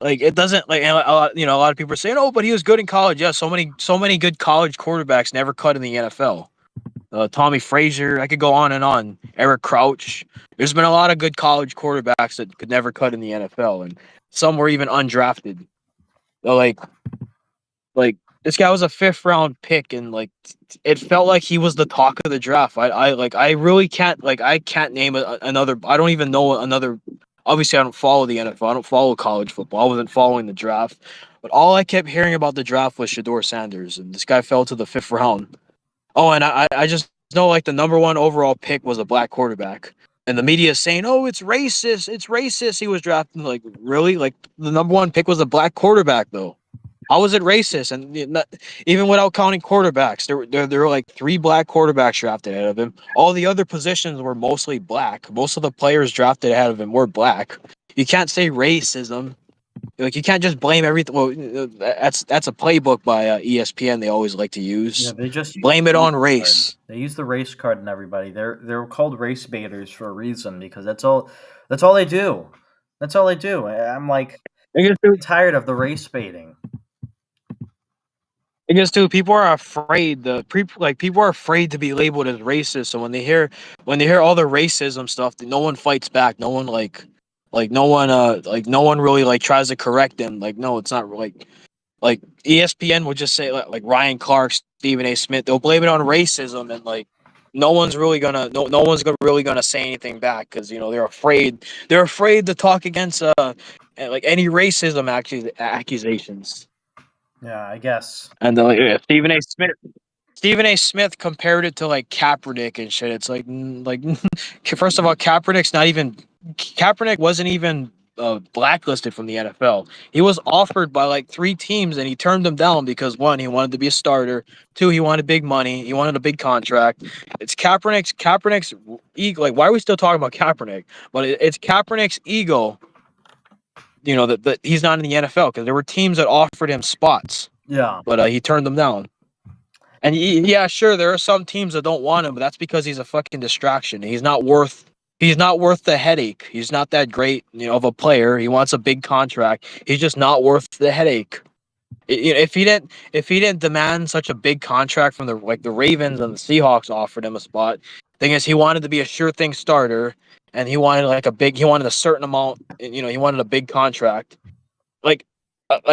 it doesn't like and a lot, a lot of people are saying, oh, but he was good in college. Yeah, so many good college quarterbacks never cut in the NFL. Tommy Frazier, I could go on and on. Eric Crouch. There's been a lot of good college quarterbacks that could never cut in the NFL, and some were even undrafted. So like this guy was a fifth round pick, and like it felt like he was the talk of the draft. I really can't I can't name another. I don't even know another. Obviously, I don't follow the NFL. I don't follow college football. I wasn't following the draft, but all I kept hearing about the draft was Shador Sanders, and this guy fell to the fifth round. Oh, and I just know like the number one overall pick was a black quarterback. And the media is saying, "Oh, it's racist! It's racist." He was drafted like really like the number one pick was a black quarterback though. How was it racist? And even without counting quarterbacks, there were like 3 black quarterbacks drafted ahead of him. All the other positions were mostly black. Most of the players drafted ahead of him were black. You can't say racism. Like you can't just blame everything. Well, that's a playbook by ESPN. They always like to use. Yeah, they just blame it on race. They use the race card and everybody. They're called race baiters for a reason because that's all they do. That's all they do. I'm like tired of the race baiting. Because too, people are afraid. People are afraid to be labeled as racist. So when they hear all the racism stuff, no one fights back. No one Like no one really like tries to correct him. Like no, it's not like ESPN would just say like Ryan Clark, Stephen A. Smith. They'll blame it on racism, and like no one's really gonna say anything back because they're afraid. They're afraid to talk against like any racism accusations. Yeah, I guess. And Stephen A. Smith compared it to like Kaepernick and shit. It's like first of all, Kaepernick wasn't even blacklisted from the NFL. He was offered by like three teams and he turned them down because one, he wanted to be a starter. Two, he wanted big money. He wanted a big contract. It's Kaepernick's ego. Like, why are we still talking about Kaepernick? But it's Kaepernick's ego. That he's not in the NFL because there were teams that offered him spots, Yeah. but he turned them down. And yeah, sure, there are some teams that don't want him, but that's because he's a fucking distraction. He's not worth the headache. He's not that great, of a player. He wants a big contract. He's just not worth the headache. If he didn't demand such a big contract from the Ravens and the Seahawks offered him a spot. Thing is, he wanted to be a sure thing starter, and he wanted a certain amount. He wanted a big contract. Like,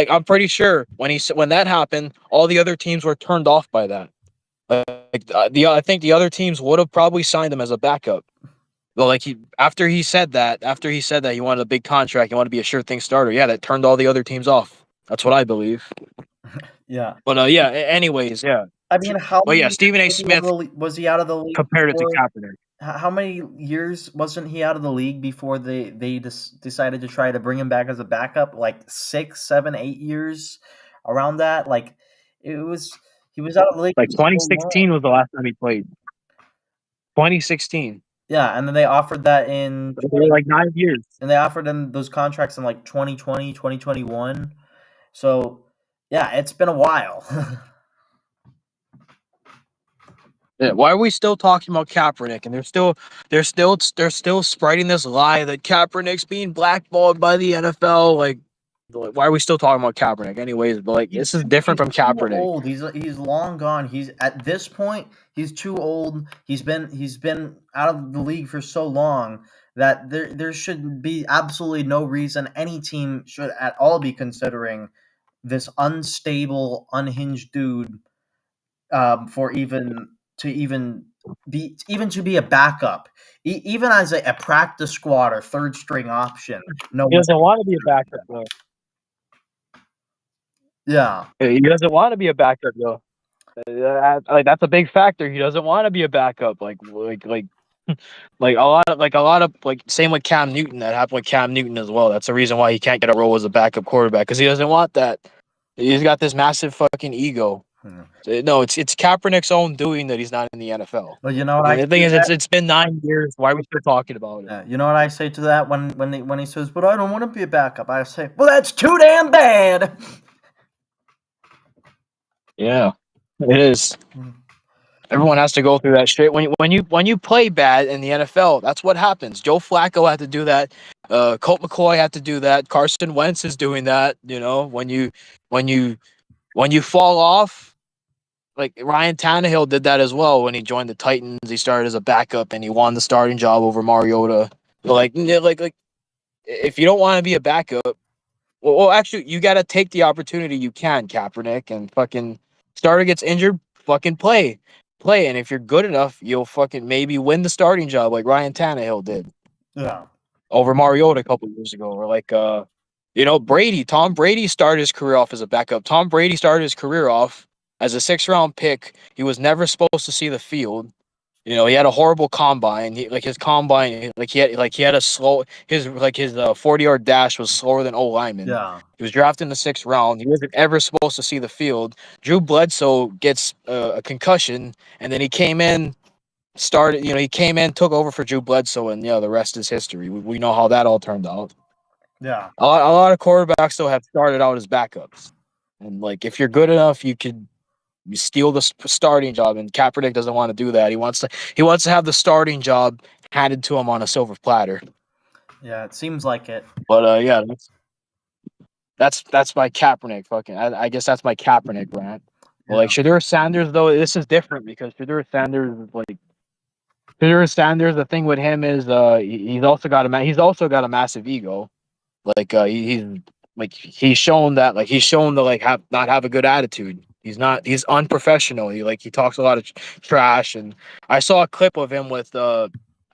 I'm pretty sure when that happened, all the other teams were turned off by that. I think the other teams would have probably signed him as a backup. Well, like after he said that he wanted a big contract, he wanted to be a sure thing starter. Yeah, that turned all the other teams off. That's what I believe. Yeah. But yeah. Anyways, yeah. I mean, how But yeah, many Stephen A. years Smith was he out of the league compared it to before? Kaepernick. How many years wasn't he out of the league before they decided to try to bring him back as a backup? Like 6, 7, 8 years, around that. Like it was, he was out of the league Like for so long. 2016 was the last time he played. 2016. Yeah, and then they offered that in They were like 9 years. and they offered him those contracts in like 2020, 2021. So yeah, it's been a while. Yeah, why are we still talking about Kaepernick? And they're still spreading this lie that Kaepernick's being blackballed by the NFL. Like, why are we still talking about Kaepernick? Anyways, but like this is different from Too Kaepernick. old. He's long gone. He's at this point. He's too old. He's been out of the league for so long that there should be absolutely no reason any team should at all be considering this unstable, unhinged dude for even to be a backup, even as a practice squad or third string option. No He one. doesn't want to be a backup though. Yeah, He doesn't want to be a backup though. Like that's a big factor. He doesn't want to be a backup. Like a lot of like same with Cam Newton. That happened with Cam Newton as well. That's the reason why he can't get a role as a backup quarterback because he doesn't want that. He's got this massive fucking ego. Hmm. No, it's Kaepernick's own doing that he's not in the NFL. But you know what And I the thing say is, to that? it's been 9 years. Why are we still talking about it? You know what I say to that when he says, "But I don't want to be a backup." I say, "Well, that's too damn bad." Yeah, it is. Everyone has to go through that shit. When you play bad in the NFL, that's what happens. Joe Flacco had to do that. Colt McCoy had to do that. Carson Wentz is doing that. When you fall off, like Ryan Tannehill did that as well when he joined the Titans. He started as a backup and he won the starting job over Mariota. But like if you don't want to be a backup, well, actually, you got to take the opportunity you can, Kaepernick, and fucking starter gets injured, fucking play. And if you're good enough, you'll fucking maybe win the starting job like Ryan Tannehill did Yeah, over Mariota a couple years ago, or like Tom Brady started his career off as a backup. Tom Brady started his career off as a 6th-round pick. He was never supposed to see the field. He had a horrible combine. His combine, he had a slow his 40-yard dash was slower than O lineman. yeah, He was drafted in the 6th round. He wasn't ever supposed to see the field. Drew Bledsoe gets a concussion, and then he came in, took over for Drew Bledsoe, and the rest is history. We know how that all turned out. yeah, A lot of quarterbacks though have started out as backups, and like if you're good enough, you steal the starting job, and Kaepernick doesn't want to do that. He wants to have the starting job handed to him on a silver platter. yeah. It seems like it. But yeah, that's my Kaepernick fucking. I guess that's my Kaepernick rant. Well, Yeah. like Shadur Sanders though, this is different because Shadur Sanders is like Peter Sanders. The thing with him is, he's also got a massive ego. Like he's like he's shown that he's shown to have not have a good attitude. He's unprofessional. He talks a lot of trash. And I saw a clip of him with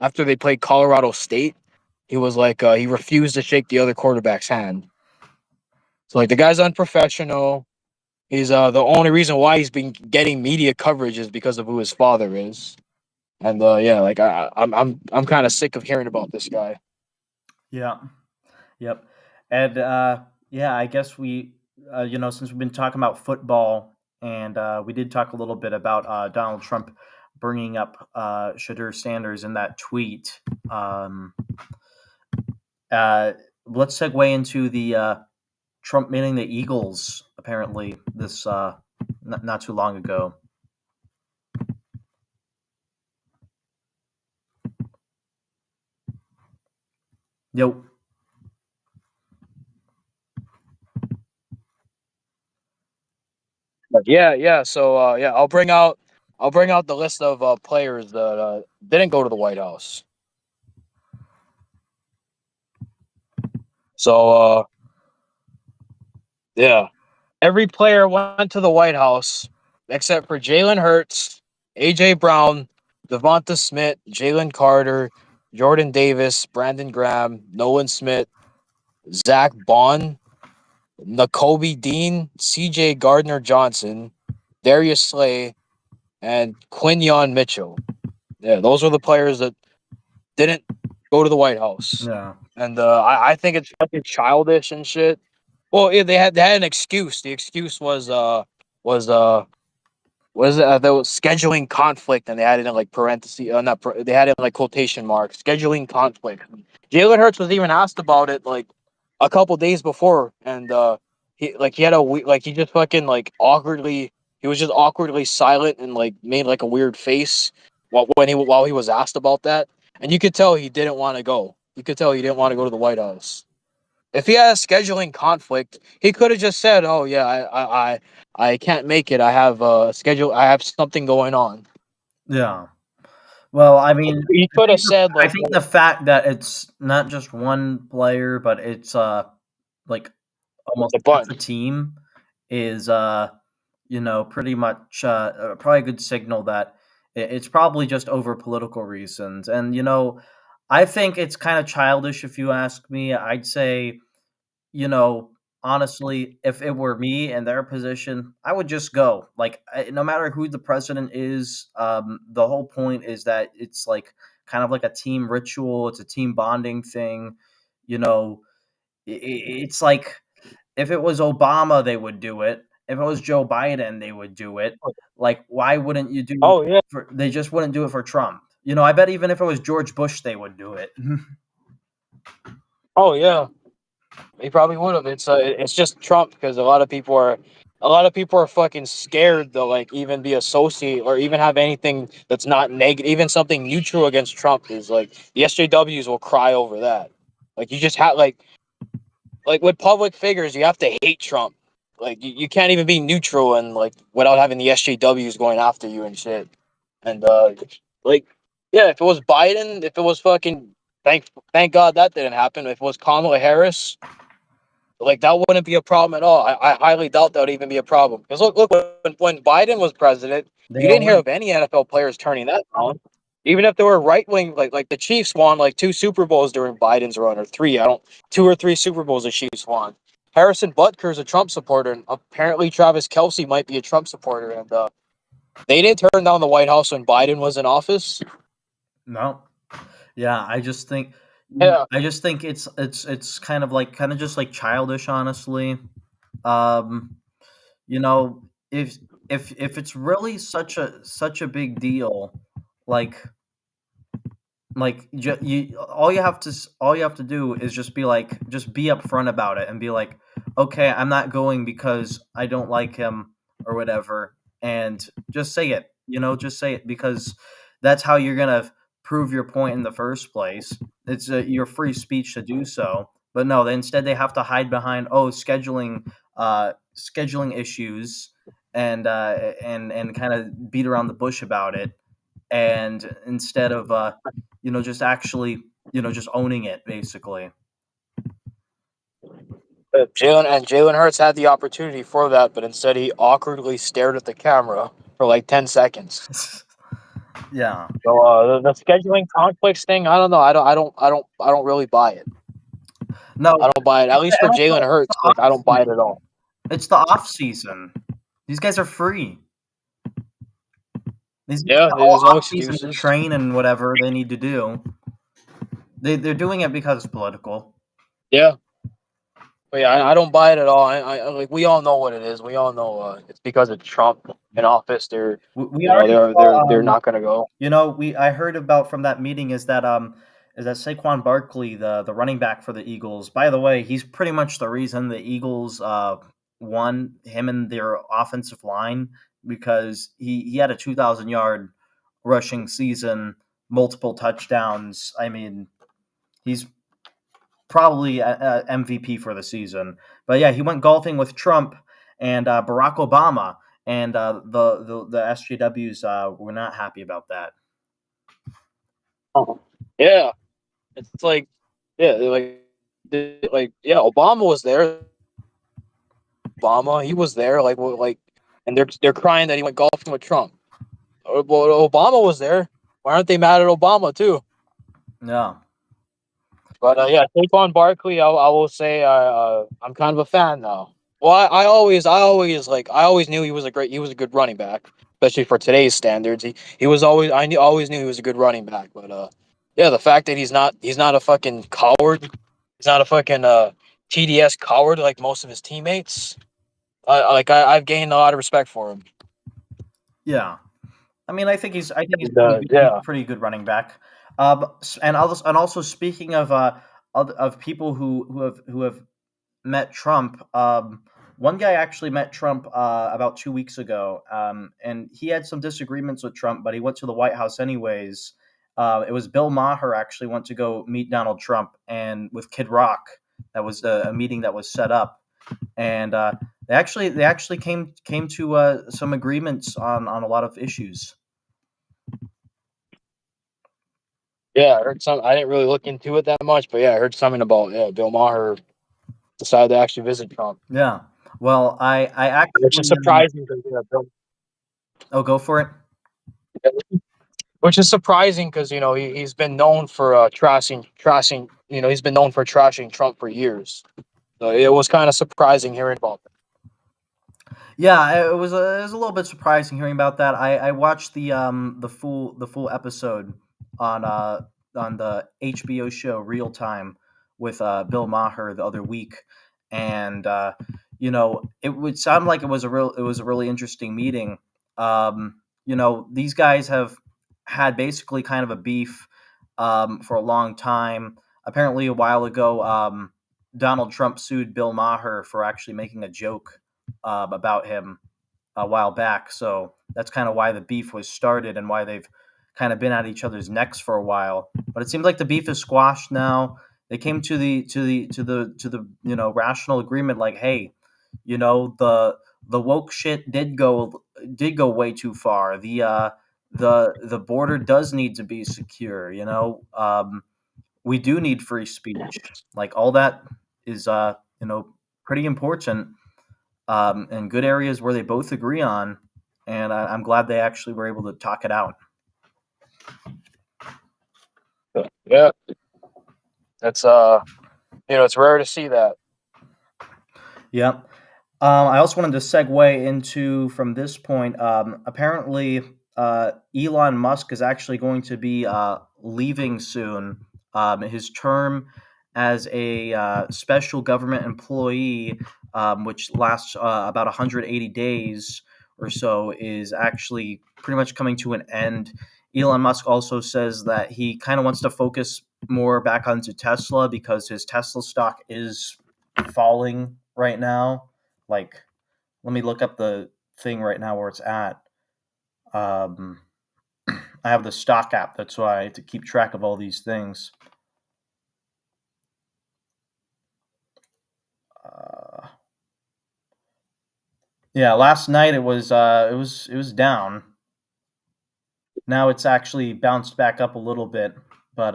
after they played Colorado State. He was he refused to shake the other quarterback's hand. So the guy's unprofessional. He's the only reason why he's been getting media coverage is because of who his father is. And yeah, I'm kind of sick of hearing about this guy. Yeah. Yep. And yeah, I guess since we've been talking about football, and we did talk a little bit about Donald Trump bringing up Shadur Sanders in that tweet. Um, uh, let's segue into the Trump meeting the Eagles. Apparently, this not too long ago. Yo, But yeah, yeah. So yeah, I'll bring out the list of players that didn't go to the White House. So yeah, every player went to the White House except for Jalen Hurts, AJ Brown, Devonta Smith, Jalen Carter, Jordan Davis, Brandon Graham, Nolan Smith, Zach Bond, Nakobe Dean, CJ Gardner Johnson, Darius Slay, and Quinyon Mitchell. Yeah, those were the players that didn't go to the White House. yeah, And I think it's fucking childish and shit. Well, yeah, they had an excuse. The excuse was was there was scheduling conflict, and they had it in parentheses, not they had it in quotation marks, scheduling conflict. Jalen Hurts was even asked about it a couple days before, and he had he just fucking awkwardly he was just awkwardly silent and made a weird face while he was asked about that, and you could tell he didn't want to go. You could tell he didn't want to go to the White House. If he had a scheduling conflict, he could have just said, "Oh yeah, I can't make it. I have a schedule. I have something going on." yeah. Well, I mean, He could have said I think the fact that it's not just one player, but it's like almost a half the bunch. team is pretty much probably a good signal that it's probably just over political reasons. And I think it's kind of childish if you ask me. I'd say, you know, honestly, if it were me in their position, I would just go. Like, no matter who the president is, the whole point is that it's like kind of like a team ritual. It's a team bonding thing. You know, it's like if it was Obama, they would do it. If it was Joe Biden, they would do it. Like, why wouldn't you do? Oh yeah. They just wouldn't do it for Trump. I bet even if it was George Bush, they would do it. Oh yeah. He probably would have. It's just Trump because a lot of people are fucking scared to even be associate or even have anything that's not negative, even something neutral against Trump is the SJWs will cry over that. You just have with public figures, you have to hate Trump. You can't even be neutral and without having the SJWs going after you and shit. And like yeah, if it was Biden, if it was fucking thank God that didn't happen. If it was Kamala Harris, that wouldn't be a problem at all. I highly doubt that would even be a problem. Because look, when Biden was president, They you all didn't hear win. of any NFL players turning that down. Even if they were right wing, like the Chiefs won two Super Bowls during Biden's run, or three. I don't 2 or 3 Super Bowls the Chiefs won. Harrison Butker is a Trump supporter, and apparently Travis Kelsey might be a Trump supporter, and they didn't turn down the White House when Biden was in office. No. Yeah, Yeah. I just think it's kind of just like childish, honestly. Um, you know, if it's really such a big deal, like all you have to do is just be upfront about it and be like, okay, I'm not going because I don't like him or whatever, and just say it. Just say it because that's how you're gonna prove your point in the first place. It's your free speech to do so. But no, instead they have to hide behind scheduling issues and kind of beat around the bush about it and instead of just actually just owning it basically. Jalen Hurts had the opportunity for that, but instead he awkwardly stared at the camera for like 10 seconds. Yeah. So the scheduling conflicts thing, I don't know. I don't really buy it. No, I don't buy it. At least for and also Jalen Hurts, like I don't buy it at all. it's the off season. These guys are free. These guys Yeah, got all there's no off season to excuses. train and whatever they need to do. They're doing it because it's political. Yeah, but yeah, I don't buy it at all. Like we all know what it is. We all know it's because of Trump in office. We already They're saw. not gonna go. I heard about from that meeting is that Saquon Barkley, the running back for the Eagles. By the way, he's pretty much the reason the Eagles won. Him and their offensive line, because he had a 2,000 yard rushing season, multiple touchdowns. I mean, he's probably a MVP for the season. But yeah, he went golfing with Trump and Barack Obama, and the SJWs were not happy about that. Yeah, it's like yeah, yeah. Obama was there. Obama, he was there. And they're crying that he went golfing with Trump. Well, Obama was there. Why aren't they mad at Obama too? Yeah. But yeah, Saquon Barkley, I will say I'm kind of a fan now. Well, I always knew he was a good running back, especially for today's standards. He was always knew he was a good running back. But yeah, the fact that he's not a fucking coward, he's not a fucking TDS coward like most of his teammates. I've gained a lot of respect for him. Yeah. I mean, I think he's And, pretty good. He's yeah. a pretty good running back. And also speaking of people who have met Trump. One guy actually met Trump about 2 weeks ago, and he had some disagreements with Trump, but he went to the White House anyways. It was Bill Maher actually went to go meet Donald Trump, and with Kid Rock, that was a meeting that was set up, and they actually came to some agreements on a lot of issues. Yeah, I heard some. I didn't really look into it that much, but yeah, I heard something about Bill Maher decided to actually visit Trump, Yeah. Well, I which is actually surprising. oh, go for it. Which is surprising because he's been known for trashing. He's been known for trashing Trump for years. So it was kind of surprising hearing about that. Yeah, it was a little bit surprising hearing about that. I watched the full episode on the HBO show Real Time with Bill Maher the other week, and it would sound like it was a really interesting meeting. These guys have had basically kind of a beef for a long time. Apparently, a while ago, Donald Trump sued Bill Maher for actually making a joke about him a while back. So that's kind of why the beef was started and why they've kind of been at each other's necks for a while. But it seems like the beef is squashed now. They came to the rational agreement, like, hey, the woke shit did go way too far. The border does need to be secure. We do need free speech. Like, all that is pretty important, and good areas where they both agree on. And I'm glad they actually were able to talk it out. Yeah, that's it's rare to see that. Yep. I also wanted to segue into from this point. Apparently, Elon Musk is actually going to be leaving soon. His term as a special government employee, which lasts about 180 days or so, is actually pretty much coming to an end. Elon Musk also says that he kind of wants to focus more back onto Tesla because his Tesla stock is falling right now. Like, let me look up the thing right now where it's at. Um, I have the stock app. That's why I have to keep track of all these things. Uh, yeah, last night it was down. Now it's actually bounced back up a little bit, but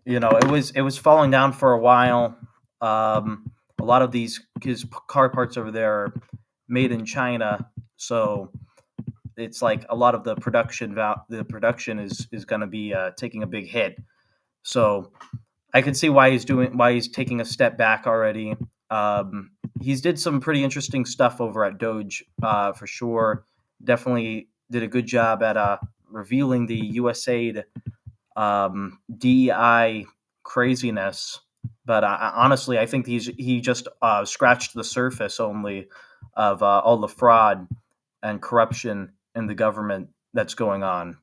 it was falling down for a while. A lot of these his car parts over there are made in China, so it's like a lot of the production is going to be taking a big hit. So I can see why he's taking a step back already. He's did some pretty interesting stuff over at Doge, for sure. Definitely did a good job at revealing the USAID DEI craziness. But honestly, I think he just scratched the surface only of all the fraud and corruption in the government that's going on.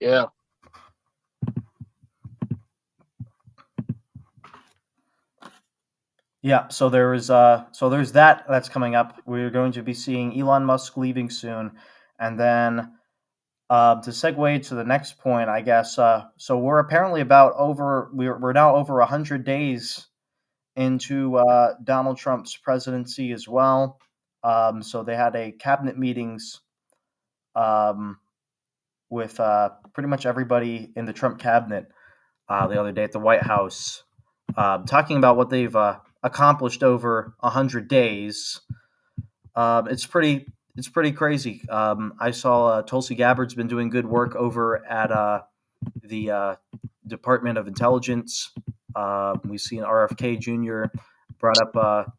Yeah. Yeah, so there's that's coming up. We're going to be seeing Elon Musk leaving soon, and then to segue to the next point, I guess. So we're apparently we're now over 100 days into Donald Trump's presidency as well. So they had a cabinet meetings um, with pretty much everybody in the Trump cabinet the other day at the White House, talking about what they've accomplished over 100 days. It's pretty crazy. I saw Tulsi Gabbard's been doing good work over at the Department of Intelligence. We've seen RFK Jr. brought up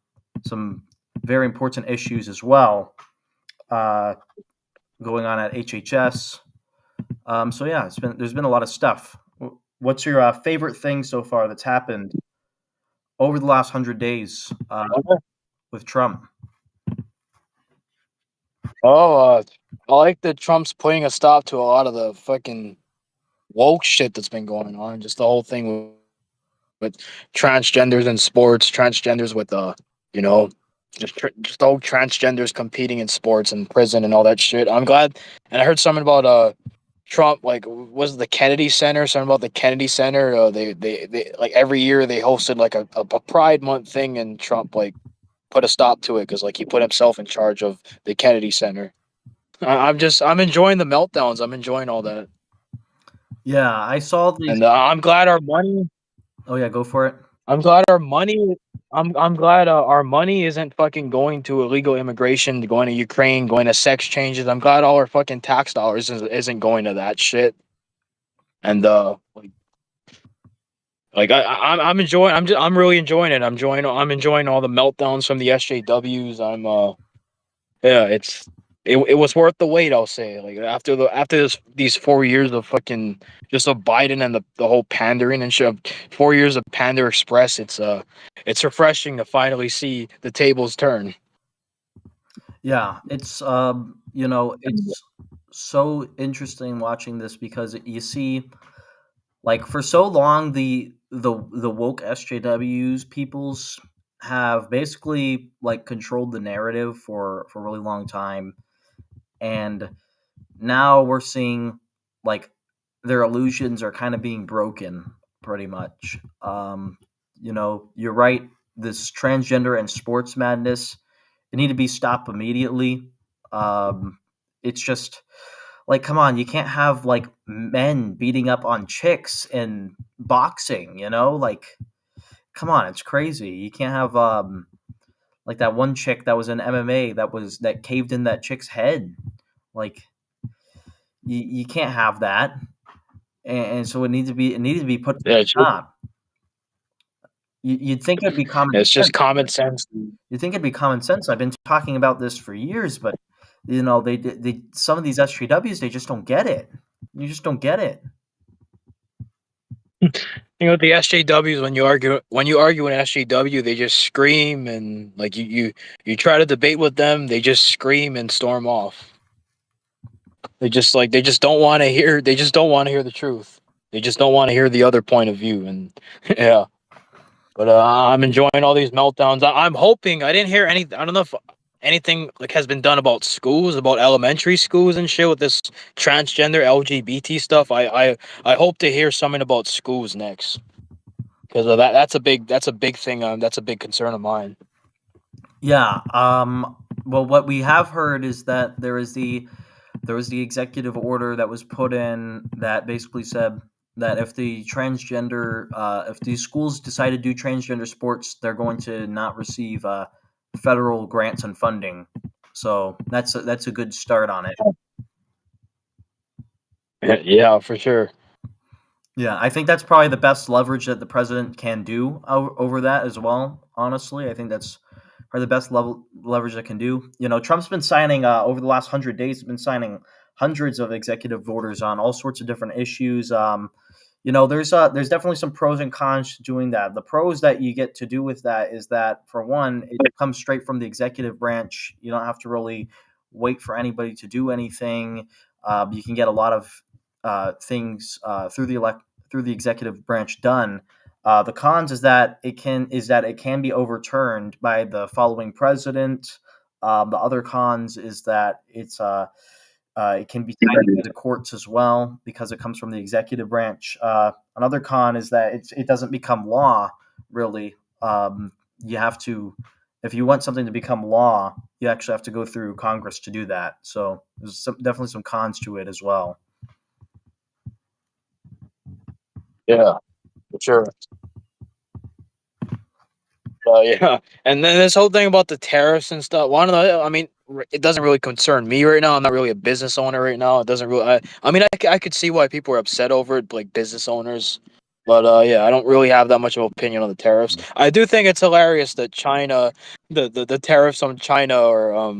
some very important issues as well uh, going on at HHS. So yeah, there's been a lot of stuff. What's your favorite thing so far that's happened over the last 100 days with Trump? Oh, I like that Trump's putting a stop to a lot of the fucking woke shit that's been going on. Just the whole thing with transgenders in sports, transgenders with you know, just all transgenders competing in sports and prison and all that shit. I'm glad, and I heard something about Trump, like, was it the Kennedy Center? Something about the Kennedy Center. They like every year they hosted like a Pride Month thing, and Trump like put a stop to it because like he put himself in charge of the Kennedy Center. I'm enjoying the meltdowns. I'm enjoying all that, Yeah, I saw these. and I'm glad our money. Oh yeah, go for it. I'm glad our money. I'm glad our money isn't fucking going to illegal immigration, going to Ukraine, going to sex changes. I'm glad all our fucking tax dollars isn't going to that shit. And I'm enjoying. I'm really enjoying it. I'm enjoying all the meltdowns from the SJWs. Yeah, it was worth the wait. I'll say, like, after these 4 years of fucking just of Biden and the whole pandering and shit. 4 years of Pander Express. It's refreshing to finally see the tables turn. Yeah, it's so interesting watching this because you see, like, for so long the woke SJWs peoples have basically like controlled the narrative for a really long time, and now we're seeing like their illusions are kind of being broken pretty much. You're right. This transgender and sports madness, it need to be stopped immediately. It's just like, come on, you can't have like men beating up on chicks in boxing. Like, come on, it's crazy. You can't have like that one chick that was in MMA that caved in that chick's head. Like, you can't have that, and so it needed to be put to Yeah, the top. You'd think it'd be common it's just sense. common sense. You'd think it'd be common sense. I've been talking about this for years, but they some of these SJWs, they just don't get it. You just don't get it. With the SJWs, when you argue an SJW, they just scream and like you try to debate with them, they just scream and storm off. They just don't want to hear the truth. They just don't want to hear the other point of view, and yeah. But I'm enjoying all these meltdowns. I'm hoping I didn't hear any. I don't know if anything like has been done about schools, about elementary schools and shit with this transgender LGBT stuff. I hope to hear something about schools next because that's a big thing. That's a big concern of mine. Yeah. Well, what we have heard is that there was the executive order that was put in that basically said that if these schools decide to do transgender sports, they're going to not receive federal grants and funding. So that's a good start on it. Yeah, for sure. Yeah, I think that's probably the best leverage that the president can do over that as well. Honestly, I think that's probably the best leverage that can do. You know, Trump's been signing over the last 100 days. He's been signing hundreds of executive orders on all sorts of different issues. You know, there's definitely some pros and cons to doing that. The pros that you get to do with that is that, for one, it comes straight from the executive branch. You don't have to really wait for anybody to do anything. You can get a lot of things through the executive branch done. The cons is that it can be overturned by the following president. The other cons is that it can be tied into the courts as well because it comes from the executive branch. Another con is that it doesn't become law. Really, you have to, if you want something to become law, you actually have to go through Congress to do that. So there's definitely some cons to it as well. Yeah, for sure. Yeah, and then this whole thing about the tariffs and stuff. One of the, I mean, it doesn't really concern me right now. I'm not really a business owner right now. It doesn't really. I mean, I could see why people are upset over it, like business owners. But yeah, I don't really have that much of an opinion on the tariffs. I do think it's hilarious that China, the tariffs on China are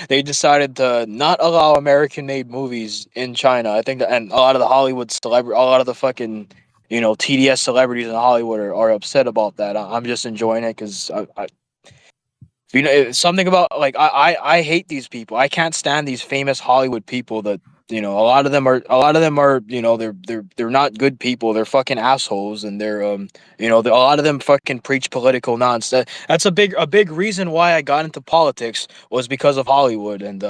they decided to not allow American-made movies in China. I think that, and a lot of the Hollywood celebrity, a lot of the fucking, TDS celebrities in Hollywood are upset about that. I'm just enjoying it because it's something about like I hate these people. I can't stand these famous Hollywood people that a lot of them are they're not good people. They're fucking assholes, and a lot of them fucking preach political nonsense. That's a big reason why I got into politics was because of Hollywood, and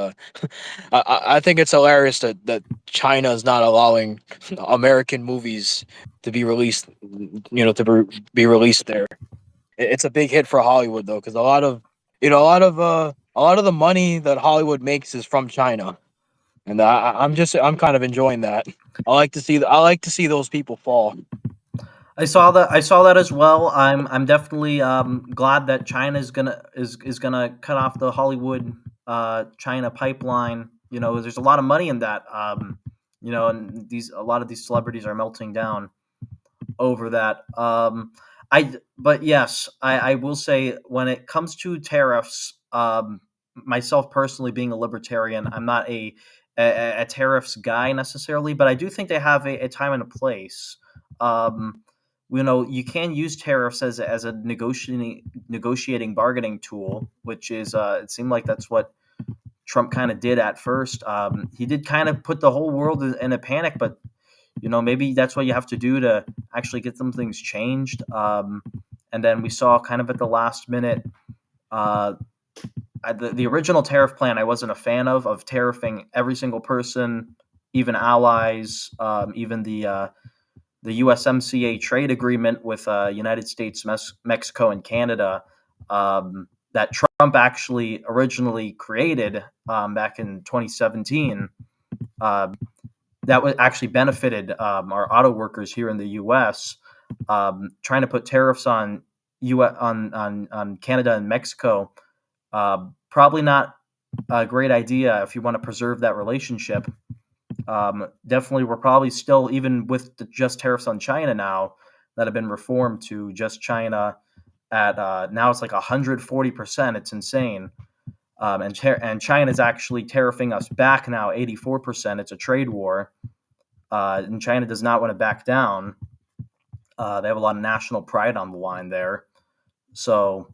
I think it's hilarious that China is not allowing American movies to be released, to be released there. It's a big hit for Hollywood though, because a lot of the money that Hollywood makes is from China, and I'm kind of enjoying that. I like to see those people fall. I saw that. I saw that as well. I'm definitely glad that China is gonna cut off the Hollywood China pipeline. You know, there's a lot of money in that. You know, and these a lot of these celebrities are melting down over that. But yes, I will say when it comes to tariffs, myself personally being a libertarian, I'm not a tariffs guy necessarily, but I do think they have a time and a place. Um, you know, you can use tariffs as a negotiating bargaining tool, which is it seemed like that's what Trump kind of did at first. He did kind of put the whole world in a panic, but you know, maybe that's what you have to do to actually get some things changed. And then we saw kind of at the last minute, uh, the original tariff plan I wasn't a fan of tariffing every single person, even allies, even the USMCA trade agreement with United States, Mexico, and Canada that Trump actually originally created back in 2017. Uh, that was actually benefited our auto workers here in the U.S. Trying to put tariffs on on Canada and Mexico, probably not a great idea if you want to preserve that relationship. Definitely, we're probably still, even with just tariffs on China now that have been reformed to just China at now it's like 140%. It's insane. And China is actually tariffing us back now 84%. It's a trade war. And China does not want to back down. They have a lot of national pride on the line there. So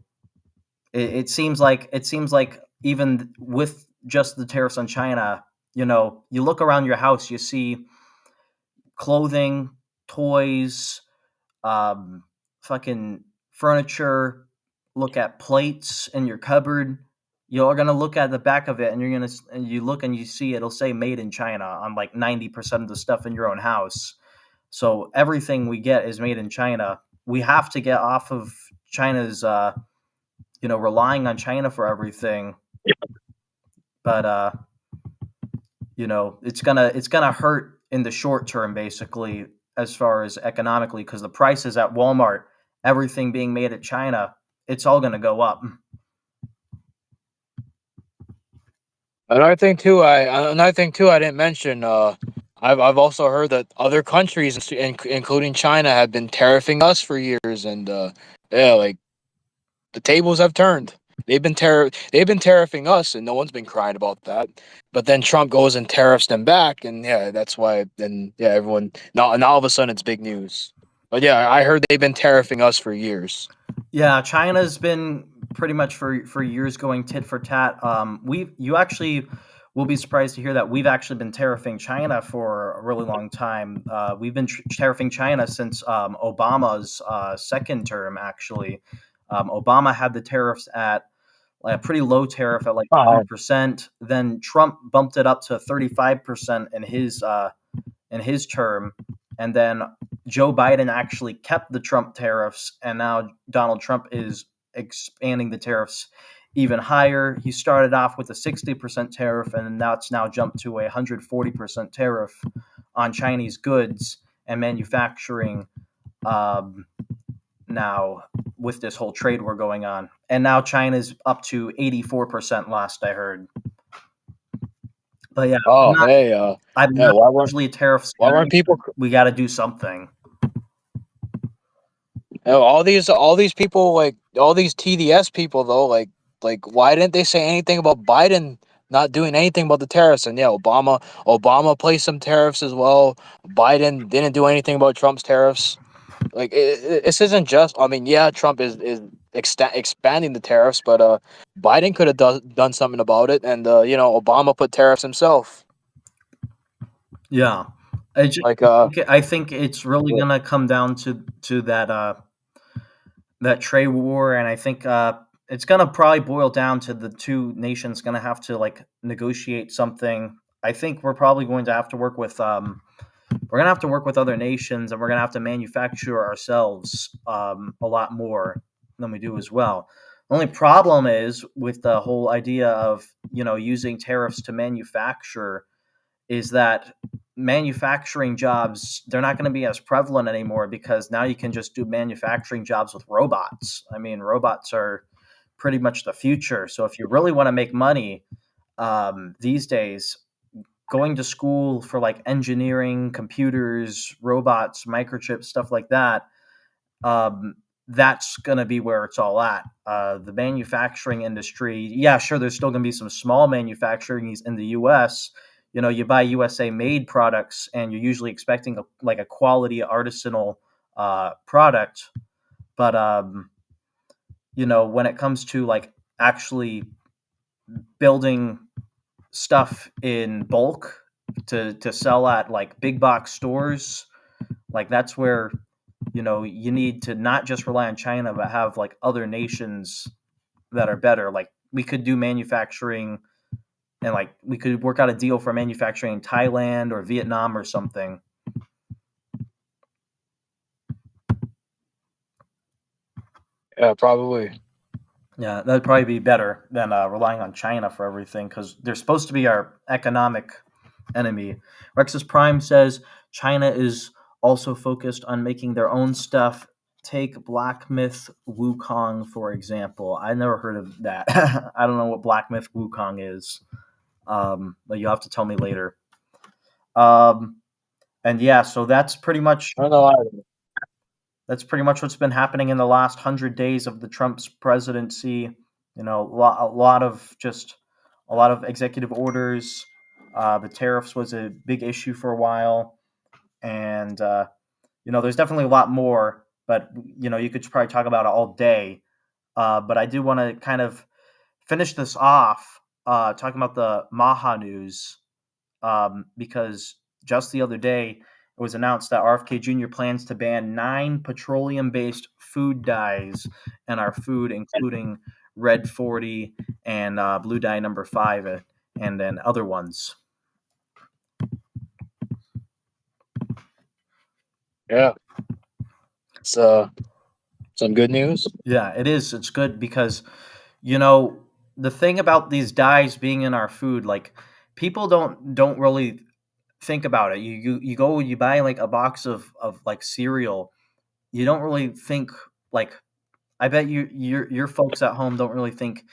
it seems like even with just the tariffs on China, you know, you look around your house, you see clothing, toys, um, fucking furniture. Look at plates in your cupboard. You're gonna look at the back of it, and you look and you see it'll say "Made in China" on like 90% of the stuff in your own house. So everything we get is made in China. We have to get off of China's, you know, relying on China for everything. but it's gonna hurt in the short term, basically, as far as economically, because the prices at Walmart, everything being made at China, it's all gonna go up. Another thing too, I didn't mention. I've also heard that other countries, including China, have been tariffing us for years, and yeah, like the tables have turned. They've been tariffing us, and no one's been crying about that. But then Trump goes and tariffs them back, and yeah, that's why. Then yeah, everyone now all of a sudden it's big news. But yeah, I heard they've been tariffing us for years. Yeah, China's been pretty much for years going tit for tat. You actually will be surprised to hear that we've actually been tariffing China for a really long time. We've been tariffing China since Obama's second term. Actually, Obama had the tariffs at like a pretty low tariff at like Oh, 20%. Then Trump bumped it up to 35% in his term, and then Joe Biden actually kept the Trump tariffs, and now Donald Trump is expanding the tariffs even higher. He started off with a 60% tariff, and now it's now jumped to a 140% tariff on Chinese goods and manufacturing. Um, Now, with this whole trade war going on, and now China's up to 84% last I heard. But yeah, oh, hey, I'm yeah. not usually a tariffs Why guy, weren't people? but we got to do something. All these people, like all these TDS people, though, like why didn't they say anything about Biden not doing anything about the tariffs? And yeah, Obama placed some tariffs as well. Biden didn't do anything about Trump's tariffs. Like this isn't just. I mean, yeah, Trump is expanding the tariffs, but Biden could have done something about it, and Obama put tariffs himself. Yeah, I just Like I think it's really gonna come down to that trade war, and I think it's gonna probably boil down to the two nations gonna have to like negotiate something. I think we're probably going to have to work with we're gonna have to work with other nations, and we're gonna have to manufacture ourselves a lot more than we do as well. The only problem is with the whole idea of using tariffs to manufacture is that manufacturing jobs, they're not going to be as prevalent anymore, because now you can just do manufacturing jobs with robots. I mean, robots are pretty much the future. So if you really want to make money these days, going to school for like engineering, computers, robots, microchips, stuff like that, um, that's going to be where it's all at. The manufacturing industry, yeah, sure, there's still going to be some small manufacturing in the U.S. You buy USA made products, and you're usually expecting like a quality artisanal product. But when it comes to like actually building stuff in bulk to sell at like big box stores, like that's where you need to not just rely on China, but have like other nations that are better. Like we could do manufacturing, and like we could work out a deal for manufacturing in Thailand or Vietnam or something. yeah, probably. Yeah, that'd probably be better than relying on China for everything, because they're supposed to be our economic enemy. Rexus Prime says China is also focused on making their own stuff. Take Black Myth Wukong, for example. I never heard of that. I don't know what Black Myth Wukong is, but you'll have to tell me later. Um, and yeah, so I don't know. that's pretty much what's been happening in the last 100 days of the Trump's presidency. A lot of executive orders. The tariffs was a big issue for a while, and there's definitely a lot more. But you could probably talk about it all day. But I do want to kind of finish this off talking about the Maha news, because just the other day it was announced that RFK Jr. plans to ban 9 petroleum-based food dyes in our food, including Red 40 and Blue Dye Number 5, and then other ones. Yeah, it's some good news. Yeah, it is. It's good because you know the thing about these dyes being in our food, like people don't really think about it. You go, you buy like a box of like cereal. You don't really think like, I bet your folks at home don't really think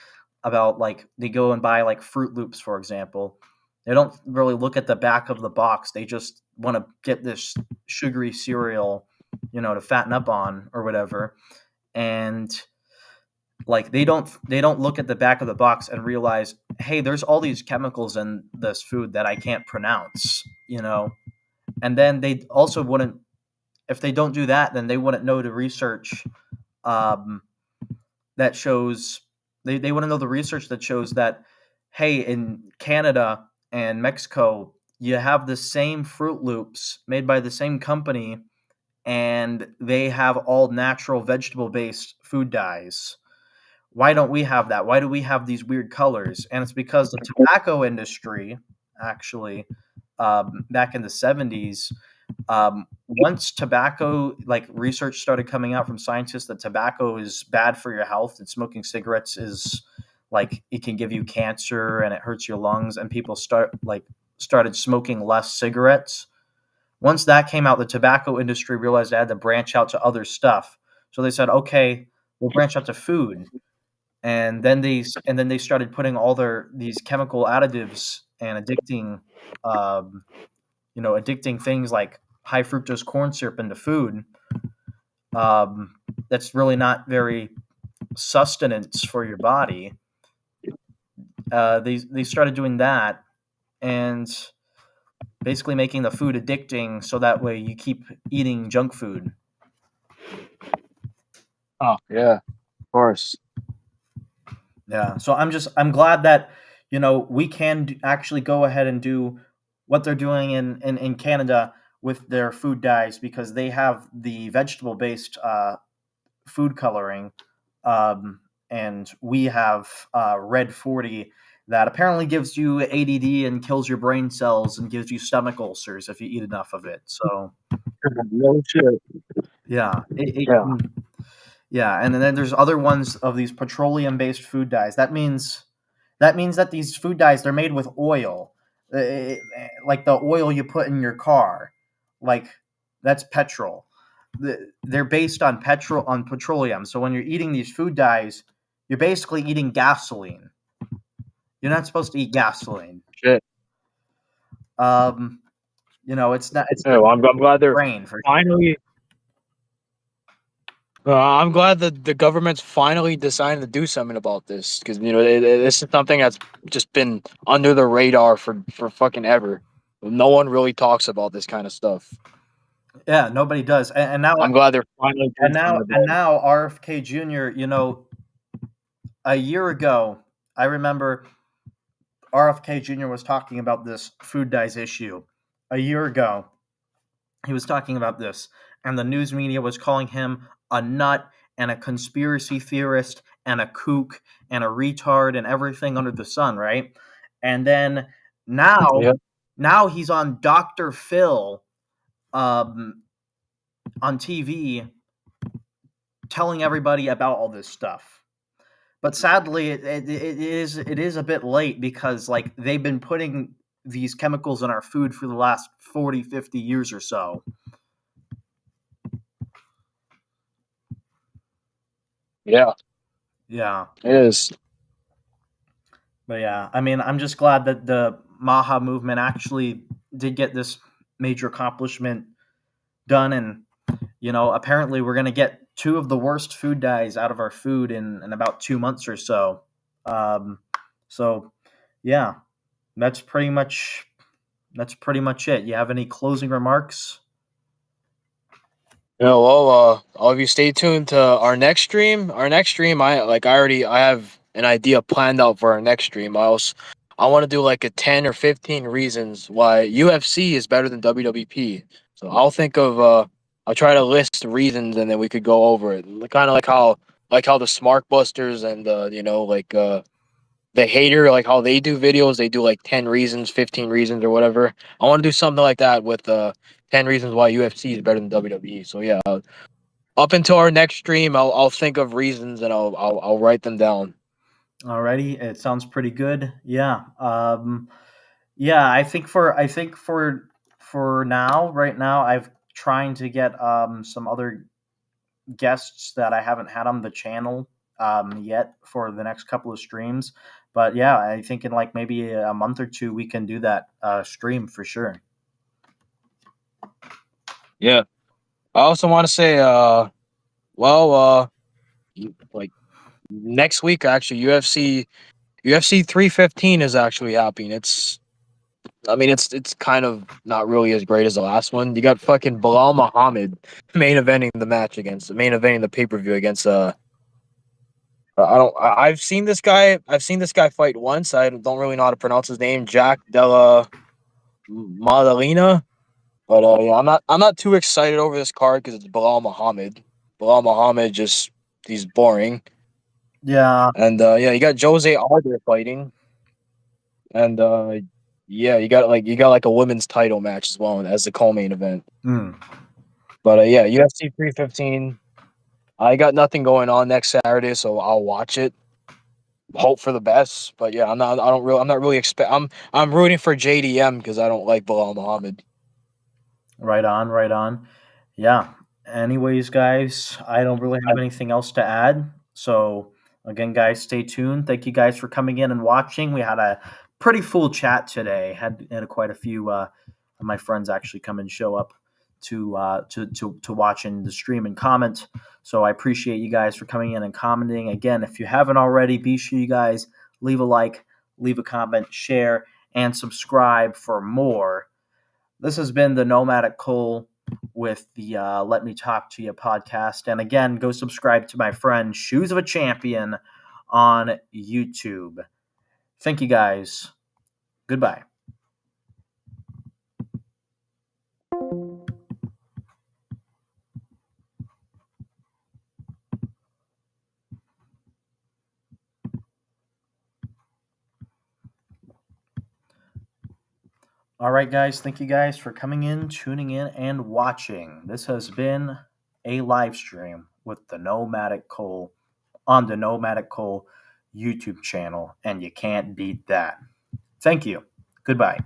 about, like, they go and buy like Fruit Loops, for example. They don't really look at the back of the box. They just want to get this sugary cereal, to fatten up on or whatever. And like they don't look at the back of the box and realize, hey, there's all these chemicals in this food that I can't pronounce. And then they also wouldn't, if they don't do that, then they wouldn't know the research, um, that shows, they want to know the research that shows that, hey, in Canada and Mexico, you have the same Fruit Loops made by the same company, and they have all natural vegetable based food dyes. Why don't we have that? Why do we have these weird colors? And it's because the tobacco industry, actually, back in the 70s, once tobacco, like, research started coming out from scientists that tobacco is bad for your health and smoking cigarettes is, like, it can give you cancer and it hurts your lungs, and people started smoking less cigarettes. Once that came out, the tobacco industry realized they had to branch out to other stuff. So they said, okay, we'll branch out to food. And then they started putting all these chemical additives and um, addicting things like high fructose corn syrup into food. Um, that's really not very sustenance for your body. They started doing that, and basically making the food addicting, so that way you keep eating junk food. Oh yeah, of course. Yeah. So I'm glad that we can actually go ahead and do what they're doing in Canada with their food dyes, because they have the vegetable based food coloring, and we have Red 40 that apparently gives you ADD and kills your brain cells and gives you stomach ulcers if you eat enough of it. So No shit. yeah, Yeah. yeah, and then there's other ones of these petroleum based food dyes. That means that these food dyes, they're made with oil, like the oil you put in your car, like that's petrol. They're based on petroleum. So when you're eating these food dyes, you're basically eating gasoline. You're not supposed to eat gasoline. Shit. It's not Yeah, well, I'm glad they're brain for finally. I'm glad that the government's finally deciding to do something about this, because this is something that's just been under the radar for fucking ever. No one really talks about this kind of stuff. yeah. Nobody does, and now I'm glad they're finally doing and now something and about it. now RFK Jr. A year ago, I remember RFK Jr. was talking about this food dyes issue. A year ago, he was talking about this, and the news media was calling him a nut and a conspiracy theorist and a kook and a retard and everything under the sun, right? And then now, Yeah. now he's on Dr. Phil, on TV, telling everybody about all this stuff. But sadly, it is a bit late, because like they've been putting these chemicals in our food for the last 40, 50 years or so. Yeah, Yeah. it is. But yeah, I mean, I'm just glad that the Maha movement actually did get this major accomplishment done. And apparently we're going to get two of the worst food dyes out of our food in about 2 months or so. Um, so yeah, that's pretty much it. You have any closing remarks? All of you stay tuned to our next stream. Our next stream, I have an idea planned out for our next stream. I want to do like a 10 or 15 reasons why UFC is better than WWP. So I'll try to list reasons, and then we could go over it. Kind of like how the Smart Busters and the hater, like how they do videos. They do like 10 reasons, 15 reasons, or whatever. I want to do something like that with 10 reasons why UFC is better than WWE. So yeah, up until our next stream, I'll think of reasons, and I'll write them down. Alrighty, it sounds pretty good. Yeah. Yeah, I think for now, right now, I've trying to get some other guests that I haven't had on the channel yet for the next couple of streams. But yeah, I think in like maybe a month or two we can do that stream for sure. Yeah. I also want to say, well, like next week actually, UFC 315 is actually happening. I mean, it's kind of not really as great as the last one. You got fucking Bilal Muhammad main eventing the pay per view against I don't. I've seen this guy fight once. I don't really know how to pronounce his name. Jack Della Maddalena. But yeah, I'm not too excited over this card because it's Bilal Muhammad. Bilal Muhammad just he's boring. Yeah. And yeah, you got Jose Aldo fighting, and yeah, you got like a women's title match as well as the co-main event. Mm. But yeah, UFC 315. I got nothing going on next Saturday, so I'll watch it. Hope for the best, but yeah, I'm not really expect. I'm rooting for JDM because I don't like Bilal Muhammad. Right on, right on. Yeah. Anyways, guys, I don't really have anything else to add. So, again, guys, stay tuned. Thank you guys for coming in and watching. We had a pretty full chat today. Had quite a few of my friends actually come and show up to watch in the stream and comment. So I appreciate you guys for coming in and commenting. Again, if you haven't already, be sure you guys leave a like, leave a comment, share, and subscribe for more. This has been the Nomadic Cole with the Let Me Talk to You podcast. And again, go subscribe to my friend Shoes of a Champion on YouTube. Thank you guys. Goodbye. All right, guys. Thank you guys for coming in, tuning in, and watching. This has been a live stream with the Nomadic Cole on the Nomadic Cole YouTube channel, and you can't beat that. Thank you. Goodbye.